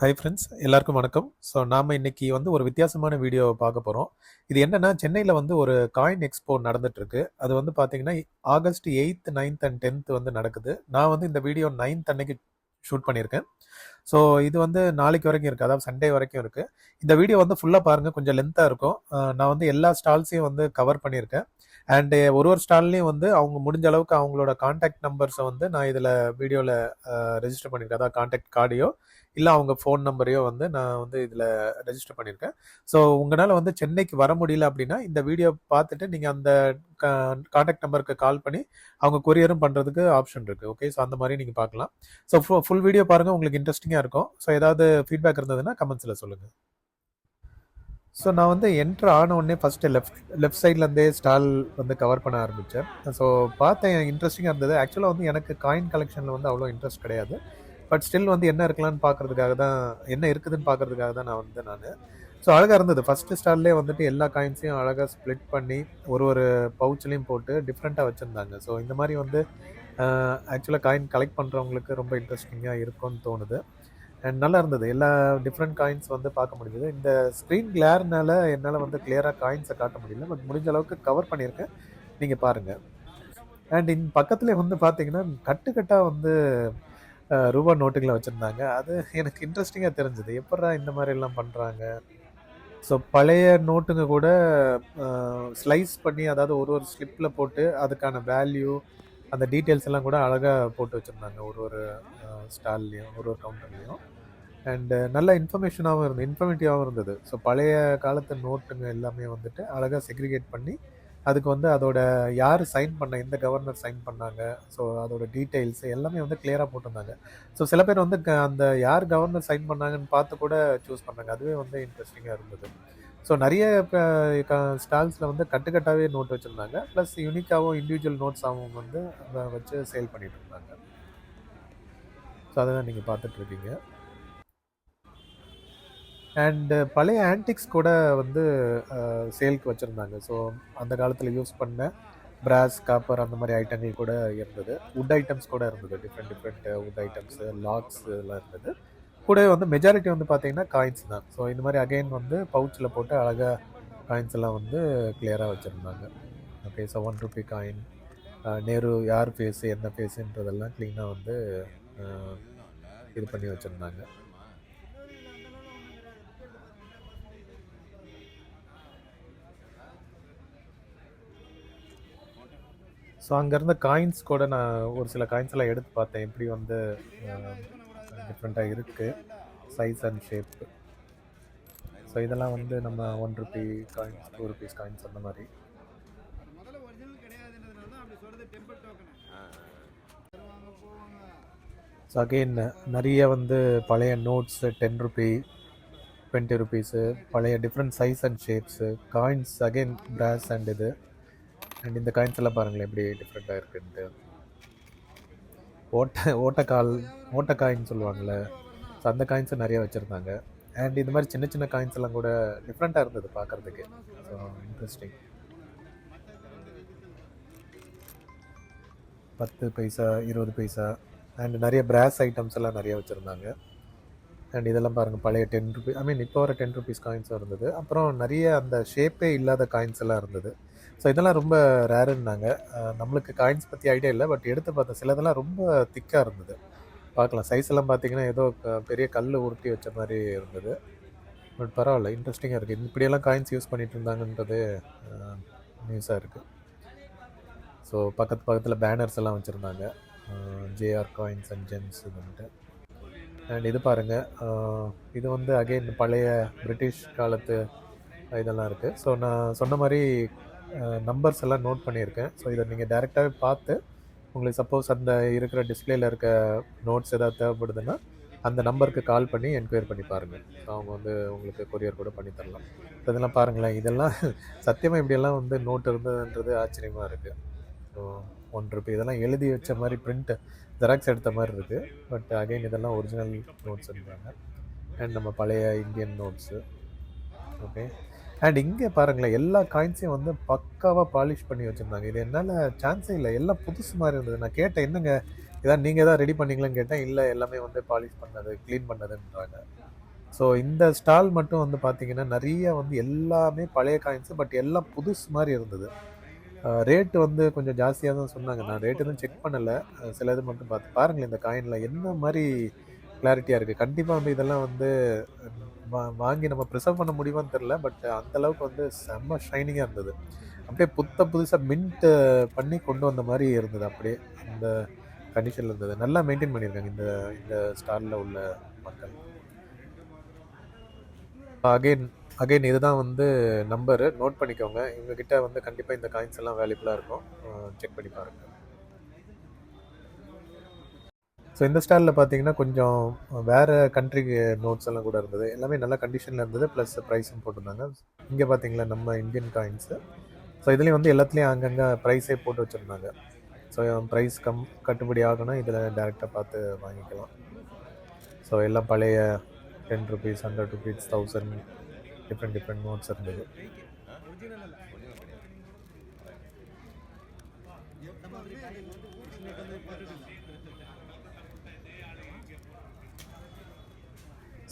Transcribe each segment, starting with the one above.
Hi friends, எல்லாருக்கும் வணக்கம். So நாம இன்னைக்கு வந்து ஒரு வித்தியாசமான வீடியோ பார்க்க போகிறோம். இது என்னன்னா, சென்னையில் வந்து ஒரு காயின் எக்ஸ்போ நடந்துட்டு இருக்கு. அது வந்து பார்த்தீங்கன்னா August 8th 9th and 10th வந்து நடக்குது. நான் வந்து இந்த வீடியோ 9th அன்னைக்கு ஷூட் பண்ணியிருக்கேன். ஸோ இது வந்து நாளைக்கு வரைக்கும் இருக்குது, அதாவது சண்டே வரைக்கும் இருக்குது. இந்த வீடியோ வந்து ஃபுல்லாக பாருங்கள், கொஞ்சம் லென்த்தாக இருக்கும். நான் வந்து எல்லா ஸ்டால்ஸையும் வந்து கவர் பண்ணியிருக்கேன். அண்டு ஒரு ஸ்டால்லையும் வந்து அவங்க முடிஞ்ச அளவுக்கு அவங்களோட காண்டாக்ட் நம்பர்ஸை வந்து நான் இதில் வீடியோவில் ரெஜிஸ்டர் பண்ணியிருக்கேன். அதாவது காண்டாக்ட் கார்டையோ இல்லை அவங்க ஃபோன் நம்பரையோ வந்து நான் வந்து இதில் ரெஜிஸ்டர் பண்ணியிருக்கேன். ஸோ உங்களால் வந்து சென்னைக்கு வர முடியல அப்படின்னா இந்த வீடியோ பார்த்துட்டு நீங்கள் அந்த காண்டாக்ட் நம்பருக்கு கால் பண்ணி அவங்க கொரியரும் பண்ணுறதுக்கு ஆப்ஷன் இருக்குது. ஓகே, ஸோ அந்த மாதிரி நீங்கள் பார்க்கலாம். ஸோ ஃபுல் வீடியோ பாருங்கள், உங்களுக்கு இன்ட்ரெஸ்டிங்காக இருக்கும். ஸோ ஏதாவது ஃபீட்பேக் இருந்ததுன்னா கமெண்ட்ஸில் சொல்லுங்கள். ஸோ நான் வந்து என்ட்ரு ஆன உடனே ஃபஸ்ட்டு லெஃப்ட் சைட்லேருந்தே ஸ்டால் வந்து கவர் பண்ண ஆரம்பித்தேன். ஸோ பார்த்தேன், இன்ட்ரெஸ்டிங்காக இருந்தது. ஆக்சுவலாக வந்து எனக்கு காயின் கலெக்ஷனில் வந்து அவ்வளோ இன்ட்ரெஸ்ட் கிடையாது. பட் ஸ்டில் வந்து என்ன இருக்கலான்னு பார்க்கறதுக்காக தான், என்ன இருக்குதுன்னு பார்க்கறதுக்காக தான் நான் ஸோ அழகாக இருந்தது. ஃபஸ்ட்டு ஸ்டால்லே வந்துட்டு எல்லா காயின்ஸையும் அழகாக ஸ்ப்ளிட் பண்ணி ஒரு பவுச்லேயும் போட்டு டிஃப்ரெண்ட்டாக வச்சுருந்தாங்க. ஸோ இந்த மாதிரி வந்து ஆக்சுவலாக காயின் கலெக்ட் பண்ணுறவங்களுக்கு ரொம்ப இன்ட்ரெஸ்டிங்காக இருக்கும்னு தோணுது. அண்ட் நல்லா இருந்தது. எல்லா டிஃப்ரெண்ட் காயின்ஸ் வந்து பார்க்க முடிஞ்சது. இந்த ஸ்க்ரீன் கிளேர்னால என்னால் வந்து கிளியராக காயின்ஸை காட்ட முடியல. பட் முடிஞ்ச அளவுக்கு கவர் பண்ணியிருக்கேன், நீங்கள் பாருங்கள். அண்ட் பக்கத்துலேயே வந்து பார்த்தீங்கன்னா கட்டாக வந்து ரூபா நோட்டுகளை வச்சுருந்தாங்க. அது எனக்கு இன்ட்ரெஸ்டிங்காக தெரிஞ்சுது. எப்பட்றா இந்த மாதிரி எல்லாம் பண்ணுறாங்க. ஸோ பழைய நோட்டுங்க கூட ஸ்லைஸ் பண்ணி, அதாவது ஒரு ஸ்லிப்பில் போட்டு அதுக்கான வேல்யூ, அந்த டீட்டெயில்ஸ் எல்லாம் கூட அழகாக போட்டு வச்சுருந்தாங்க ஒரு ஸ்டால்லையும் ஒரு கவுண்டர்லேயும். அண்டு நல்ல இன்ஃபர்மேட்டிவாகவும் இருந்தது. ஸோ பழைய காலத்து நோட்டுங்க எல்லாமே வந்துட்டு அழகாக செக்ரிகேட் பண்ணி அதுக்கு வந்து அதோட யார் சைன் பண்ண, எந்த கவர்னர் சைன் பண்ணாங்க, ஸோ அதோட டீட்டெயில்ஸ் எல்லாமே வந்து கிளியராக போட்டிருந்தாங்க. ஸோ சில பேர் வந்து அந்த யார் கவர்னர் சைன் பண்ணாங்கன்னு பார்த்து கூட சூஸ் பண்ணாங்க. அதுவே வந்து இன்ட்ரெஸ்டிங்காக இருந்தது. ஸோ நிறைய ஸ்டால்ஸில் வந்து கட்டாகவே நோட் வச்சுருந்தாங்க. ப்ளஸ் யூனிக்காகவும் இண்டிவிஜுவல் நோட்ஸாகவும் வந்து வச்சு சேல் பண்ணிட்டு இருந்தாங்க. ஸோ அதை தான் நீங்கள் பார்த்துட்ருக்கீங்க. அண்டு பழைய ஆன்டிக்ஸ் கூட வந்து சேல்க்கு வச்சுருந்தாங்க. ஸோ அந்த காலத்தில் யூஸ் பண்ண பிராஸ், காப்பர் அந்த மாதிரி ஐட்டங்கள் கூட இருந்தது. வுட் ஐட்டம்ஸ் கூட இருந்தது. டிஃப்ரெண்ட் வுட் ஐட்டம்ஸு, லாக்ஸ் இதெல்லாம் இருந்தது. கூடவே வந்து மெஜாரிட்டி வந்து பார்த்தீங்கன்னா காயின்ஸ் தான். ஸோ இந்த மாதிரி அகைன் வந்து பவுச்சில் போட்டு அழகாக காயின்ஸ் எல்லாம் வந்து கிளியராக வச்சுருந்தாங்க. ஓகே, ஸோ ₹1 காயின், நேரு யார் ஃபேஸு என்ன ஃபேஸுன்றதெல்லாம் க்ளீனாக வந்து இது பண்ணி வச்சுருந்தாங்க. ஸோ அங்கே இருந்த காயின்ஸ் கூட நான் ஒரு சில காயின்ஸ் எல்லாம் எடுத்து பார்த்தேன். எப்படி வந்து டிஃப்ரெண்ட்டாக இருக்குது சைஸ் அண்ட் ஷேப்பு. ஸோ இதெல்லாம் வந்து நம்ம ₹1 காயின்ஸ், ₹2 காயின்ஸ் அந்த மாதிரி. ஸோ அகெயின் நிறைய வந்து பழைய நோட்ஸு, ₹10, ₹20, பழைய different size and shapes coins, again brass and இது. அண்ட் இந்த காயின்ஸ் எல்லாம் பாருங்களேன் எப்படி டிஃப்ரெண்ட்டாக இருக்குன்ட்டு. ஓட்ட காயின் சொல்லுவாங்கள்ல, ஸோ அந்த காயின்ஸும் நிறைய வச்சுருந்தாங்க. அண்ட் இந்த மாதிரி சின்ன காயின்ஸ் எல்லாம் கூட டிஃப்ரெண்ட்டாக இருந்தது பார்க்குறதுக்கு. So interesting. 10 paisa, 20 paisa and நிறைய பிராஸ் ஐட்டம்ஸ் எல்லாம் நிறைய வச்சுருந்தாங்க. அண்ட் இதெல்லாம் பாருங்கள், பழைய ₹10, இப்போ வர ₹10 காயின்ஸும் இருந்தது. அப்புறம் நிறைய அந்த ஷேப்பே இல்லாத காயின்ஸ் எல்லாம் இருந்தது. ஸோ இதெல்லாம் ரொம்ப ரேருன்னாங்க. நம்மளுக்கு காயின்ஸ் பற்றி ஐடியா இல்லை, பட் எடுத்து பார்த்தேன். சிலதெல்லாம் ரொம்ப திக்காக இருந்தது. பார்க்கலாம், சைஸ் எல்லாம் பார்த்தீங்கன்னா ஏதோ பெரிய கல் உருட்டி வச்ச மாதிரி இருந்தது. பட் பரவாயில்ல, இன்ட்ரெஸ்டிங்காக இருக்குது. இப்படியெல்லாம் காயின்ஸ் யூஸ் பண்ணிட்டு இருந்தாங்கன்றது நியூஸாக இருக்குது. ஸோ பக்கத்தில் பேனர்ஸ் எல்லாம் வச்சுருந்தாங்க, ஜேஆர் காயின்ஸ் அண்ட் ஜெம்ஸ் இதுன்ட்டு. அண்ட் இது பாருங்கள், இது வந்து அகெயின் பழைய பிரிட்டிஷ் காலத்து இதெல்லாம் இருக்குது. ஸோ நான் சொன்ன மாதிரி நம்பர்ஸ் எல்லாம் நோட் பண்ணியிருக்கேன். ஸோ இதை நீங்கள் டைரெக்டாகவே பார்த்து, உங்களுக்கு சப்போஸ் அந்த இருக்கிற டிஸ்பிளேயில் இருக்க நோட்ஸ் ஏதாவது தேவைப்படுதுன்னா அந்த நம்பருக்கு கால் பண்ணி என்கொயரி பண்ணி பாருங்கள். ஸோ அவங்க வந்து உங்களுக்கு கொரியர் கூட பண்ணி தரலாம். ஸோ இதெல்லாம் பாருங்களேன், இதெல்லாம் சத்தியமாக இப்படியெல்லாம் வந்து நோட் இருந்ததுன்றது ஆச்சரியமாக இருக்குது. ஸோ ₹1 இதெல்லாம் எழுதி வச்ச மாதிரி பிரிண்ட் ஜெராக்ஸ் எடுத்த மாதிரி இருக்குது. பட் அகைன் இதெல்லாம் ஒரிஜினல் நோட்ஸ் இருந்தாங்க. அண்ட் நம்ம பழைய இந்தியன் நோட்ஸு. ஓகே, அண்ட் இங்கே பாருங்களேன், எல்லா காயின்ஸையும் வந்து பக்காவாக பாலிஷ் பண்ணி வச்சுருந்தாங்க. இது என்னால் சான்ஸே இல்லை, எல்லாம் புதுசு மாதிரி இருந்தது. நான் கேட்டேன், என்னங்க இதான் நீங்கள் எதாவது ரெடி பண்ணீங்களான்னு கேட்டேன். இல்லை, எல்லாமே வந்து பாலிஷ் பண்ணது, க்ளீன் பண்ணதுன்றாங்க. ஸோ இந்த ஸ்டால் மட்டும் வந்து பார்த்தீங்கன்னா, நிறைய வந்து எல்லாமே பழைய காயின்ஸு. பட் எல்லாம் புதுசு மாதிரி இருந்தது. ரேட்டு வந்து கொஞ்சம் ஜாஸ்தியாக தான் சொன்னாங்க. நான் ரேட் எதுவும் செக் பண்ணலை. சில இது மட்டும் பார்த்து பாருங்களேன், இந்த காயினில் என்ன மாதிரி கிளாரிட்டியாக இருக்குது. கண்டிப்பாக வந்து இதெல்லாம் வந்து வாங்கி நம்ம ப்ரிசர்வ் பண்ண முடியுமான்னு தெரில. பட் அந்தளவுக்கு வந்து செம்ம ஷைனிங்காக இருந்தது. அப்படியே புதுசாக மின்ட் பண்ணி கொண்டு வந்த மாதிரி இருந்தது. அப்படியே அந்த கண்டிஷனில் இருந்தது. நல்லா மெயின்டைன் பண்ணியிருக்காங்க இந்த இந்த ஸ்டாலில் உள்ள மக்கள். அகைன் அகைன் இதுதான் வந்து நம்பரு, நோட் பண்ணிக்கோங்க. இவங்ககிட்ட வந்து கண்டிப்பாக இந்த காயின்ஸ் எல்லாம் வேல்யூபுளாக இருக்கும். செக் பண்ணி பாருங்கள். ஸோ இந்த ஸ்டாலில் பார்த்தீங்கன்னா கொஞ்சம் வேறு கண்ட்ரி நோட்ஸ் எல்லாம் கூட இருந்தது. எல்லாமே நல்ல கண்டிஷனில் இருந்தது. ப்ளஸ் ப்ரைஸும் போட்டிருந்தாங்க. இங்கே பார்த்தீங்களா நம்ம இந்தியன் காயின்ஸு. ஸோ இதுலேயும் வந்து எல்லாத்துலேயும் அங்கங்கே ப்ரைஸே போட்டு வச்சுருந்தாங்க. ஸோ ப்ரைஸ் கட்டுப்படி ஆகணும், இதில் டேரெக்டாக பார்த்து வாங்கிக்கலாம். ஸோ எல்லாம் பழைய 10 ருபீஸ், 100 ருபீஸ், 1000 டிஃப்ரெண்ட் நோட்ஸ் இருந்தது.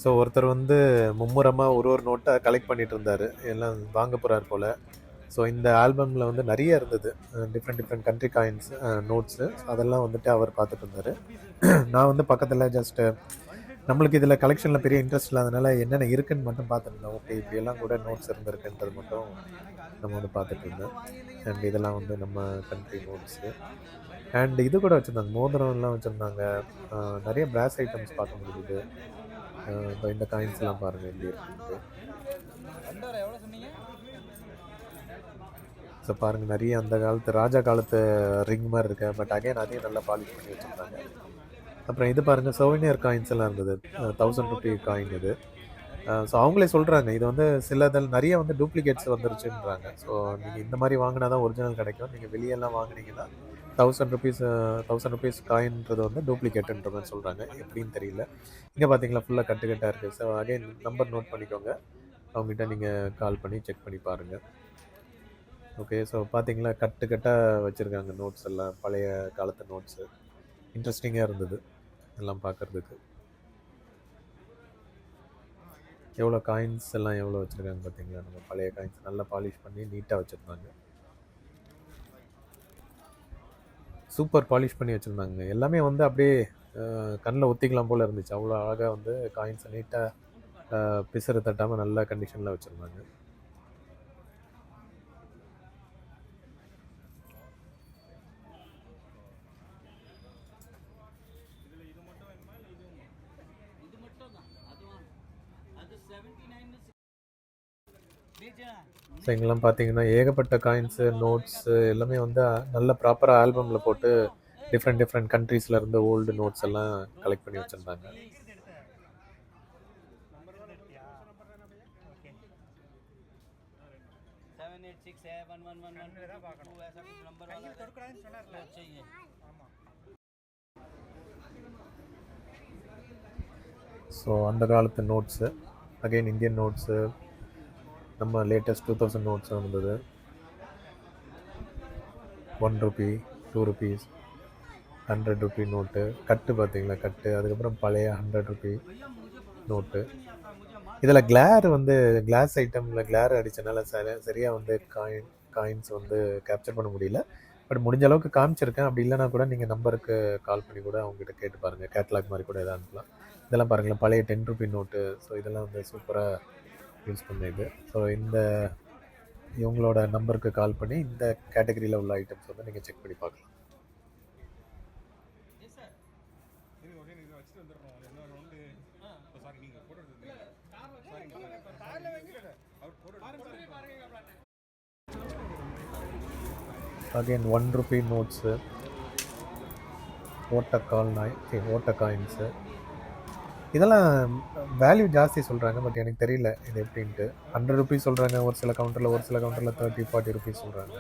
ஸோ ஒருத்தர் வந்து மும்முரமாக ஒரு நோட்டை கலெக்ட் பண்ணிட்டு இருந்தார். எல்லாம் வாங்க போகிறார் போல். ஸோ இந்த ஆல்பமில் வந்து நிறைய இருந்தது, டிஃப்ரெண்ட் கண்ட்ரி காயின்ஸ் நோட்ஸு. அதெல்லாம் வந்துட்டு அவர் பார்த்துட்டு இருந்தார். நான் வந்து பக்கத்தில் ஜஸ்ட்டு நம்மளுக்கு இதில் கலெக்ஷனில் பெரிய இன்ட்ரெஸ்ட் இல்லாதனால என்னென்ன இருக்குதுன்னு மட்டும் பார்த்துருந்தேன். ஓகே, இப்படியெல்லாம் கூட நோட்ஸ் இருந்திருக்குன்றது மட்டும் நம்ம வந்து பார்த்துட்டு இருந்தேன். அண்ட் இதெல்லாம் வந்து நம்ம கண்ட்ரி நோட்ஸு. அண்ட் இது கூட வச்சுருந்தாங்க, மோதிரம்லாம் வச்சுருந்தாங்க. நிறைய பிராஸ் ஐட்டம்ஸ் பார்க்க முடியுது. இப்போ இந்த காயின்ஸ்லாம் பாருங்கள் எப்படி இருக்குன்ட்டு. ஸோ பாருங்கள், நிறைய அந்த காலத்து ராஜா காலத்து ரிங் மாதிரி இருக்கு. பட் அகைன் அதையும் நல்லா பாலிஷ் பண்ணி வச்சுருந்தாங்க. அப்புறம் இது பாருங்கள், சோவினியர் காயின்ஸ் எல்லாம் இருந்தது. 1000 ருபி காயின் இது. ஸோ அவங்களே சொல்கிறாங்க, இது வந்து சிலதில் நிறைய வந்து டூப்ளிகேட்ஸ் வந்துருச்சுன்றாங்க. ஸோ நீங்கள் இந்த மாதிரி வாங்கினா தான் ஒரிஜினல் கிடைக்கும். நீங்கள் வெளியெல்லாம் வாங்கினீங்கன்னா 1000 ருபீஸ் காயின்றது வந்து டூப்ளிகேட்டுன்ற மாதிரி சொல்கிறாங்க. எப்படின்னு தெரியல. இங்கே பார்த்தீங்களா ஃபுல்லாக கட்டாக இருக்குது. ஸோ அகைன் நம்பர் நோட் பண்ணிக்கோங்க. அவங்ககிட்ட நீங்கள் கால் பண்ணி செக் பண்ணி பாருங்கள். ஓகே, ஸோ பார்த்தீங்களா கட்டாக வச்சுருக்காங்க நோட்ஸ் எல்லாம், பழைய காலத்து நோட்ஸு. இன்ட்ரெஸ்டிங்காக இருந்தது எல்லாம் பார்க்குறதுக்கு. எவ்வளோ காயின்ஸ் எல்லாம் எவ்வளோ வச்சுருக்காங்க பார்த்தீங்களா. நம்ம பழைய காயின்ஸ் நல்லா பாலிஷ் பண்ணி நீட்டாக வச்சுருந்தாங்க. சூப்பர் பாலிஷ் பண்ணி வச்சுருந்தாங்க. எல்லாமே வந்து அப்படியே கண்ணில் ஒத்திக்கலாம் போல் இருந்துச்சு. அவ்வளோ அழகாக வந்து காயின்ஸை நீட்டாக பிசுறு தட்டாமல் நல்ல கண்டிஷனில் வச்சுருந்தாங்க. ஸோ இங்கெல்லாம் பார்த்தீங்கன்னா ஏகப்பட்ட காயின்ஸு, நோட்ஸு எல்லாமே வந்து நல்ல ப்ராப்பராக ஆல்பமில் போட்டு டிஃப்ரெண்ட் கண்ட்ரீஸில் இருந்து ஓல்டு நோட்ஸ் எல்லாம் கலெக்ட் பண்ணி வச்சுருந்தாங்க. ஸோ அந்த காலத்து நோட்ஸு, அகெயின் இந்தியன் நோட்ஸு, நம்ம லேட்டஸ்ட் 2000 நோட்ஸ் வந்தது. 1 ருபி, 2 ருபீஸ், 100 ருபி நோட்டு, கட்டு பார்த்தீங்களா கட்டு. அதுக்கப்புறம் பழைய 100 ருபி நோட்டு. இதில் கிளார் வந்து கிளாஸ் ஐட்டமில் கிளார் அடித்தனால சரியாக வந்து காயின்ஸ் வந்து கேப்சர் பண்ண முடியல. பட் முடிஞ்ச அளவுக்கு காமிச்சிருக்கேன். அப்படி இல்லைனா கூட நீங்கள் நம்பருக்கு கால் பண்ணி கூட அவங்ககிட்ட கேட்டு பாருங்கள். கேட்லாக் மாதிரி கூட எதாவது அனுப்பலாம். இதெல்லாம் பாருங்களேன், பழைய 10 ருபி நோட்டு. ஸோ இதெல்லாம் வந்து சூப்பராக யூஸ் பண்ண இது. ஸோ இவங்களோட நம்பருக்கு கால் பண்ணி இந்த கேட்டகரியில் உள்ள ஐட்டம்ஸ் வந்து நீங்கள் செக் பண்ணி பார்க்கலாம். அகெயின் 1 ருபி நோட்ஸு, ஓட்ட காயின்ஸு. இதெல்லாம் வேல்யூ ஜாஸ்தி சொல்கிறாங்க. பட் எனக்கு தெரியல இது எப்படின்ட்டு. 100 ருபீஸ் சொல்கிறாங்க ஒரு சில கவுண்டரில், 30-40 ருபீஸ் சொல்கிறாங்க.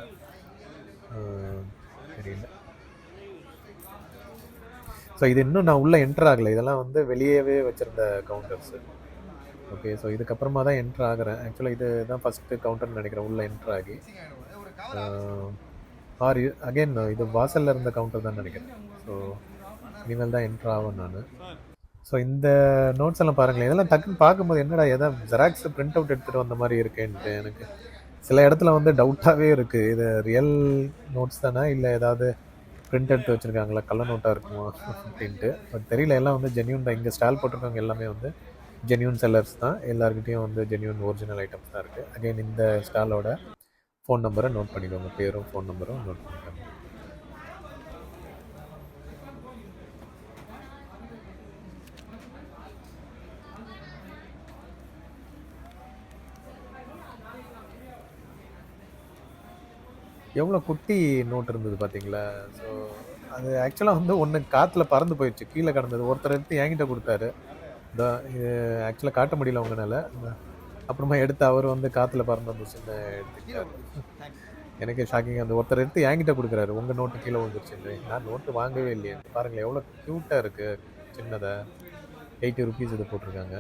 தெரியல. ஸோ இது இன்னும் நான் உள்ளே என்ட்ரு ஆகலை. இதெல்லாம் வந்து வெளியவே வச்சுருந்த கவுண்டர்ஸு. ஓகே, ஸோ இதுக்கப்புறமா தான் என்ட்ரு ஆகிறேன். ஆக்சுவலாக இது தான் ஃபஸ்ட்டு கவுண்டர்னு நினைக்கிறேன் உள்ளே என்ட்ரு ஆகி. அகெயின் இது வாசலில் இருந்த கவுண்டர் தான் நினைக்கிறேன். ஸோ இனிமேல் தான் என்ட்ரு ஆவேன் நான். ஸோ இந்த நோட்ஸ் எல்லாம் பாருங்களேன், இதெல்லாம் டக்குன்னு பார்க்கும்போது என்னடா எதாவது ஜெராக்ஸ் பிரிண்ட் அவுட் எடுத்துகிட்டு வந்த மாதிரி இருக்கேன்ட்டு எனக்கு சில இடத்துல வந்து டவுட்டாகவே இருக்குது. இது ரியல் நோட்ஸ் தானே இல்லை ஏதாவது பிரிண்ட் எடுத்து வச்சுருக்காங்களா, கள்ள நோட்டாக இருக்குமா அப்படின்ட்டு. பட் தெரியல, எல்லாம் வந்து ஜென்யூன் தான். இங்கே ஸ்டால் போட்டிருக்கவங்க எல்லாமே வந்து ஜென்யூன் செல்லர்ஸ் தான். எல்லாருக்கிட்டையும் வந்து ஜென்யூன் ஒரிஜினல் ஐட்டம்ஸ் தான் இருக்குது. அகைன் இந்த ஸ்டாலோட ஃபோன் நம்பரை நோட் பண்ணிக்கோங்க, பேரும் ஃபோன் நம்பரும் நோட் பண்ணிக்கோங்க. எவ்வளோ குட்டி நோட் இருந்தது பார்த்தீங்களா? ஸோ அது ஆக்சுவலாக வந்து ஒன்று காற்றுல பறந்து போயிடுச்சு, கீழே கடந்தது. ஒருத்தர் எடுத்து என்கிட்ட கொடுத்தாரு. இது ஆக்சுவலாக காட்ட முடியல உங்களால். அப்புறமா எடுத்து அவர் வந்து காற்றுல பறந்து வந்துச்சுன்னு எடுத்துக்கிட்டாரு. எனக்கு ஷாக்கிங். அந்த ஒருத்தர் எடுத்து என்கிட்ட கொடுக்குறாரு, உங்கள் நோட்டு கீழே வந்துருச்சுன்னு. நான் நோட்டு வாங்கவே இல்லையே. பாருங்களேன் எவ்வளோ க்யூட்டாக இருக்குது, சின்னதாக 80 ருபீஸ் இது போட்டிருக்காங்க.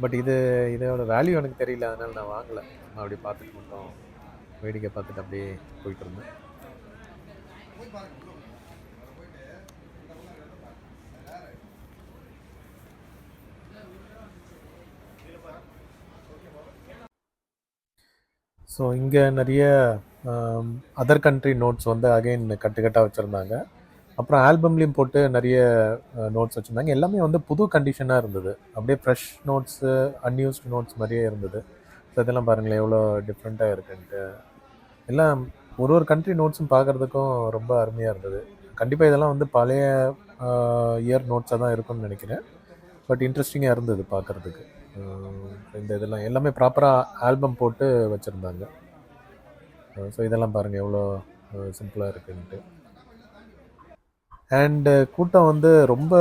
பட் இதோட வேல்யூ எனக்கு தெரியல, அதனால் நான் வாங்கலை. நான் அப்படியே பார்த்துட்டு மட்டும் வேடிக்கை பார்த்துட்டு அப்படியே போயிட்டு இருந்தேன். ஸோ இங்கே நிறைய அதர் கண்ட்ரி நோட்ஸ் வந்து அகைன் கட்டுக்கட்டாக வச்சுருந்தாங்க. அப்புறம் ஆல்பம்லேயும் போட்டு நிறைய நோட்ஸ் வச்சுருந்தாங்க. எல்லாமே வந்து புது கண்டிஷனாக இருந்தது, அப்படியே ஃப்ரெஷ் நோட்ஸு, அன்யூஸ்டு நோட்ஸ் மாதிரியே இருந்தது. ஸோ இதெல்லாம் பாருங்களேன் எவ்வளோ டிஃப்ரெண்ட்டாக இருக்குன்ட்டு. எல்லாம் ஒரு கண்ட்ரி நோட்ஸும் பார்க்குறதுக்கும் ரொம்ப அருமையாக இருந்தது. கண்டிப்பாக இதெல்லாம் வந்து பழைய இயர் நோட்ஸாக தான் இருக்கும்னு நினைக்கிறேன். பட் இன்ட்ரெஸ்டிங்காக இருந்தது பார்க்குறதுக்கு. இந்த இதெல்லாம் எல்லாமே ப்ராப்பராக ஆல்பம் போட்டு வச்சுருந்தாங்க. ஸோ இதெல்லாம் பாருங்கள் எவ்வளோ சிம்பிளாக இருக்குன்ட்டு. அண்டு கூட்டம் வந்து ரொம்ப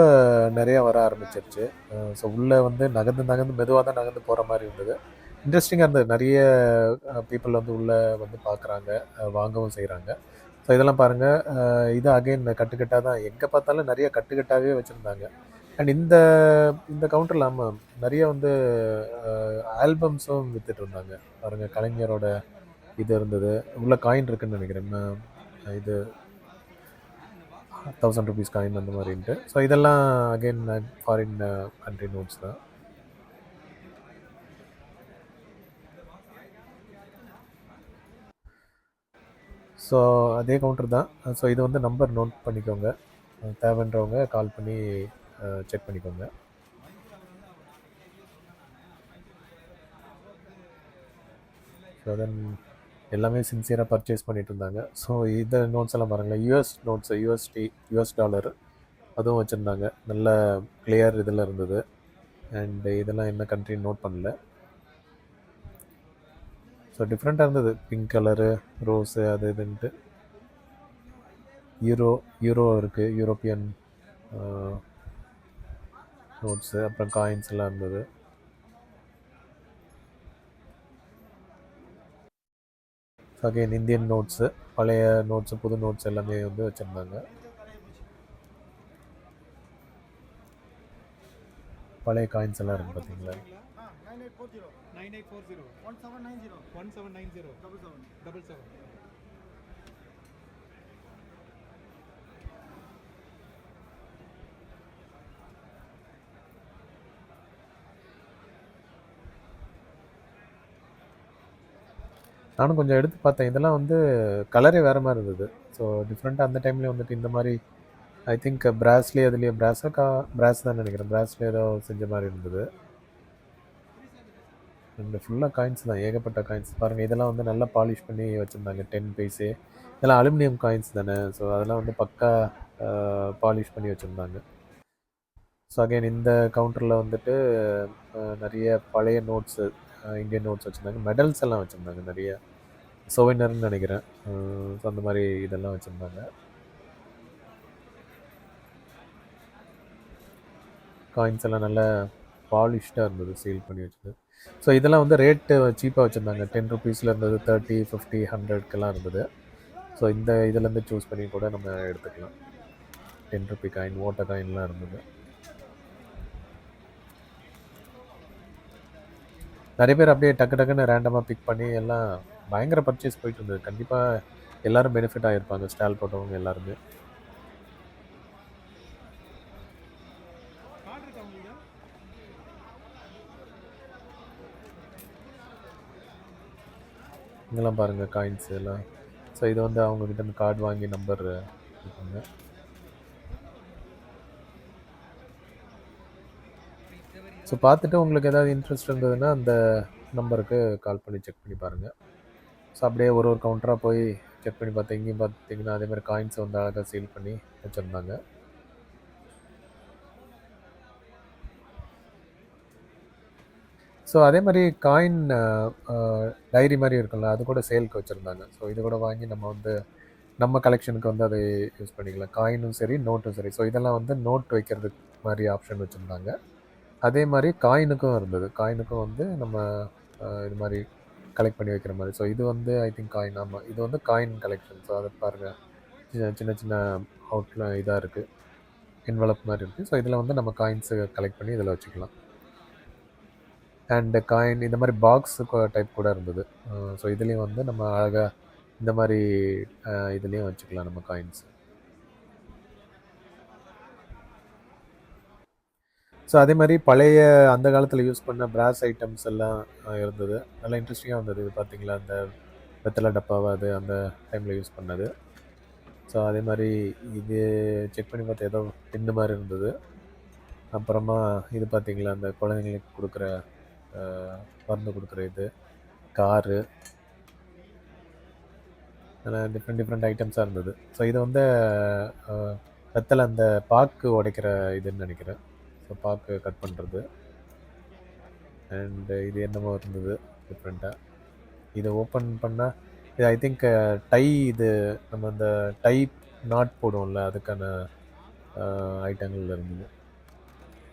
நிறையா வர ஆரம்பிச்சிருச்சு. ஸோ உள்ளே வந்து நகர்ந்து மெதுவாக தான் நகர்ந்து போகிற மாதிரி இருந்தது. இன்ட்ரெஸ்டிங்காக இருந்தது. நிறைய பீப்புள் வந்து உள்ளே வந்து பார்க்குறாங்க, வாங்கவும் செய்கிறாங்க. ஸோ இதெல்லாம் பாருங்கள். இது அகைன் கட்டுக்கட்டாக தான், எங்கே பார்த்தாலும் நிறைய கட்டுக்கட்டாகவே வச்சுருந்தாங்க. அண்ட் இந்த கவுண்டரில் ஆமாம் நிறைய வந்து ஆல்பம்ஸும் விற்றுட்டு இருந்தாங்க. பாருங்கள் கலைஞரோட இது இருந்தது, உள்ள காயின் இருக்குதுன்னு நினைக்கிறேன். இது 1000 ருபீஸ் காயின் அந்த மாதிரின்ட்டு. ஸோ இதெல்லாம் அகெயின் ஃபாரின் கண்ட்ரி நோட்ஸ் தான். ஸோ அதே கவுண்டர் தான். ஸோ இது வந்து நம்பர் நோட் பண்ணிக்கோங்க, தேவைன்றவங்க கால் பண்ணி செக் பண்ணிக்கோங்க. ஸோ தென் எல்லாமே சின்சியராக பர்ச்சேஸ் பண்ணிட்டு இருந்தாங்க. ஸோ இந்த நோட்ஸ் எல்லாம் பாருங்களேன், யூஎஸ் நோட்ஸு, யூஎஸ் டாலர் அதுவும் வச்சுருந்தாங்க. நல்ல கிளியர் இதில் இருந்தது. அண்டு இதெல்லாம் என்ன கண்ட்ரின்னு நோட் பண்ணல. ஸோ டிஃப்ரெண்ட்டாக இருந்தது, பிங்க் கலரு, ரோஸு, அது இதுன்ட்டு. யூரோ இருக்குது, யூரோப்பியன் நோட்ஸு, அப்புறம் காயின்ஸ் எல்லாம் இருந்தது. அகைன் இந்தியன் நோட்ஸு, பழைய நோட்ஸு, புது நோட்ஸ் எல்லாமே வந்து வச்சுருந்தாங்க. பழைய காயின்ஸ் எல்லாம் இருக்குது பார்த்தீங்களா. நானும் கொஞ்சம் எடுத்து பார்த்தேன். இதெல்லாம் வந்து கலரே வேறு மாதிரி இருந்தது. ஸோ டிஃப்ரெண்ட்டாக அந்த டைம்லேயே வந்துட்டு இந்த மாதிரி ஐ திங்க் பிராஸ்லேயே, அதுலேயே பிராஸ் தான் நினைக்கிறேன், பிராஸ்லேயே ஏதோ செஞ்ச மாதிரி இருந்தது. இந்த ஃபுல்லாக காயின்ஸ் தான், ஏகப்பட்ட காயின்ஸ் பாருங்கள். இதெல்லாம் வந்து நல்லா பாலிஷ் பண்ணி வச்சுருந்தாங்க. 10 பைசே இதெல்லாம் அலுமினியம் காயின்ஸ் தானே. ஸோ அதெல்லாம் வந்து பக்கா பாலிஷ் பண்ணி வச்சுருந்தாங்க. ஸோ அகைன் இந்த கவுண்டரில் வந்துட்டு நிறைய பழைய நோட்ஸு, இந்தியன் நோட்ஸ் வச்சுருந்தாங்க. மெடல்ஸ் எல்லாம் வச்சுருந்தாங்க, நிறைய சோவினர்னு நினைக்கிறேன். ஸோ அந்த மாதிரி இதெல்லாம் வச்சுருந்தாங்க. காயின்ஸ் எல்லாம் நல்லா பாலிஷ்டாக இருந்தது, சீல் பண்ணி வச்சது. ஸோ இதெல்லாம் வந்து ரேட்டு சீப்பாக வச்சுருந்தாங்க. 10 ருபீஸில் இருந்தது, 30, 50, 100க்கெல்லாம் இருந்தது. ஸோ இந்த இதுலேருந்து சூஸ் பண்ணி கூட நம்ம எடுத்துக்கலாம். 10 ருபி காயின், ஓட்ட காயின்லாம் இருந்தது. நிறைய பேர் அப்படியே டக்குன்னு ரேண்டமாக பிக் பண்ணி எல்லாம் பயங்கர பர்ச்சேஸ் போயிட்டு இருந்தது. கண்டிப்பாக எல்லோரும் பெனிஃபிட் ஆகிருப்பாங்க, ஸ்டால் போட்டவங்க எல்லாருமே. இங்கெல்லாம் பாருங்கள் காயின்ஸ் எல்லாம். ஸோ இது வந்து அவங்கக்கிட்ட இந்த கார்டு வாங்கி நம்பர் இருப்பாங்க. ஸோ பார்த்துட்டு உங்களுக்கு ஏதாவது இன்ட்ரெஸ்ட் இருந்ததுன்னா அந்த நம்பருக்கு கால் பண்ணி செக் பண்ணி பாருங்கள். ஸோ அப்படியே ஒரு ஒரு கவுண்டராக போய் செக் பண்ணி பார்த்தேன். இங்கேயும் பார்த்தீங்கன்னா அதேமாதிரி காயின்ஸ் வந்து அழகாக சீல் பண்ணி வச்சுருந்தாங்க. ஸோ அதே மாதிரி காயின் டைரி மாதிரி இருக்குல்ல, அது கூட சேலுக்கு வச்சுருந்தாங்க. ஸோ இது கூட வாங்கி நம்ம வந்து நம்ம கலெக்ஷனுக்கு வந்து அதை யூஸ் பண்ணிக்கலாம். காயினும் சரி, நோட்டும் சரி. ஸோ இதெல்லாம் வந்து நோட் வைக்கிறதுக்கு மாதிரி ஆப்ஷன் வச்சுருந்தாங்க. அதே மாதிரி காயினுக்கும் இருந்தது. காயினுக்கும் வந்து நம்ம இது மாதிரி கலெக்ட் பண்ணி வைக்கிற மாதிரி. ஸோ இது வந்து ஐ திங்க் காயின். ஆமாம், இது வந்து காயின் கலெக்ஷன். ஸோ அதை பாருங்கள், சின்ன சின்ன அவுட்ல இதாக இருக்குது, என்வலப் மாதிரி இருக்குது. ஸோ இதில் வந்து நம்ம காயின்ஸு கலெக்ட் பண்ணி இதில் வச்சுக்கலாம். அண்டு காயின் இந்த மாதிரி பாக்ஸ் டைப் கூட இருந்தது. ஸோ இதுலேயும் வந்து நம்ம அழகாக இந்த மாதிரி இதுலேயும் வச்சுக்கலாம் நம்ம காயின்ஸ். ஸோ அதே மாதிரி பழைய அந்த காலத்தில் யூஸ் பண்ண பிராஸ் ஐட்டம்ஸ் எல்லாம் இருந்தது. நல்லா இன்ட்ரெஸ்டிங்காக இருந்தது. இது பார்த்தீங்களா, அந்த வெத்தலை டப்பாவை அது அந்த டைமில் யூஸ் பண்ணது. ஸோ அதே மாதிரி இது செக் பண்ணி பார்த்தா ஏதோ பின்னு மாதிரி இருந்தது. அப்புறமா இது பார்த்தீங்களா, அந்த குழந்தைங்களுக்கு கொடுக்குற மருந்து கொடுக்குற இது, காரு, டிஃப்ரெண்ட் ஐட்டம்ஸாக இருந்தது. ஸோ இது வந்து வெத்தலை அந்த பாக்கு உடைக்கிற இதுன்னு நினைக்கிறேன். ஸோ பாக்கு கட் பண்ணுறது. அண்டு இது என்னமோ இருந்தது டிஃப்ரெண்ட்டாக. இதை ஓப்பன் பண்ணால் இது ஐ திங்க் டை, இது நம்ம அந்த டை நாட் போடுவோம்ல, அதுக்கான ஐட்டங்கள் இருந்தது.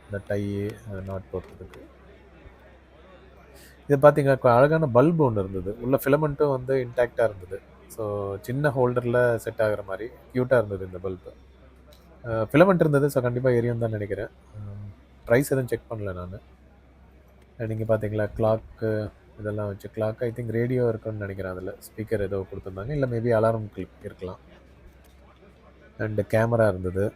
இந்த டை நாட் போடுறதுக்கு. இது பார்த்தீங்கன்னா அழகான பல்பு ஒன்று இருந்தது. உள்ள ஃபிலமெண்ட்டும் வந்து இன்டாக்டாக இருந்தது. ஸோ சின்ன ஹோல்டரில் செட் ஆகிற மாதிரி க்யூட்டாக இருந்தது இந்த பல்பு. ஃபிலமெண்ட் இருந்தது. ஸோ கண்டிப்பாக எரியும் தான் நினைக்கிறேன். ப்ரைஸ் எதுவும் செக் பண்ணல நான். நீங்கள் பார்த்தீங்களா கிளாக்கு இதெல்லாம் வச்சு. கிளாக் ஐ திங்க் ரேடியோ இருக்குன்னு நினைக்கிறேன். அதில் ஸ்பீக்கர் ஏதோ கொடுத்துருந்தாங்க, இல்லை மேபி அலாரம் கிளிக் இருக்கலாம். அண்டு கேமரா இருந்தது.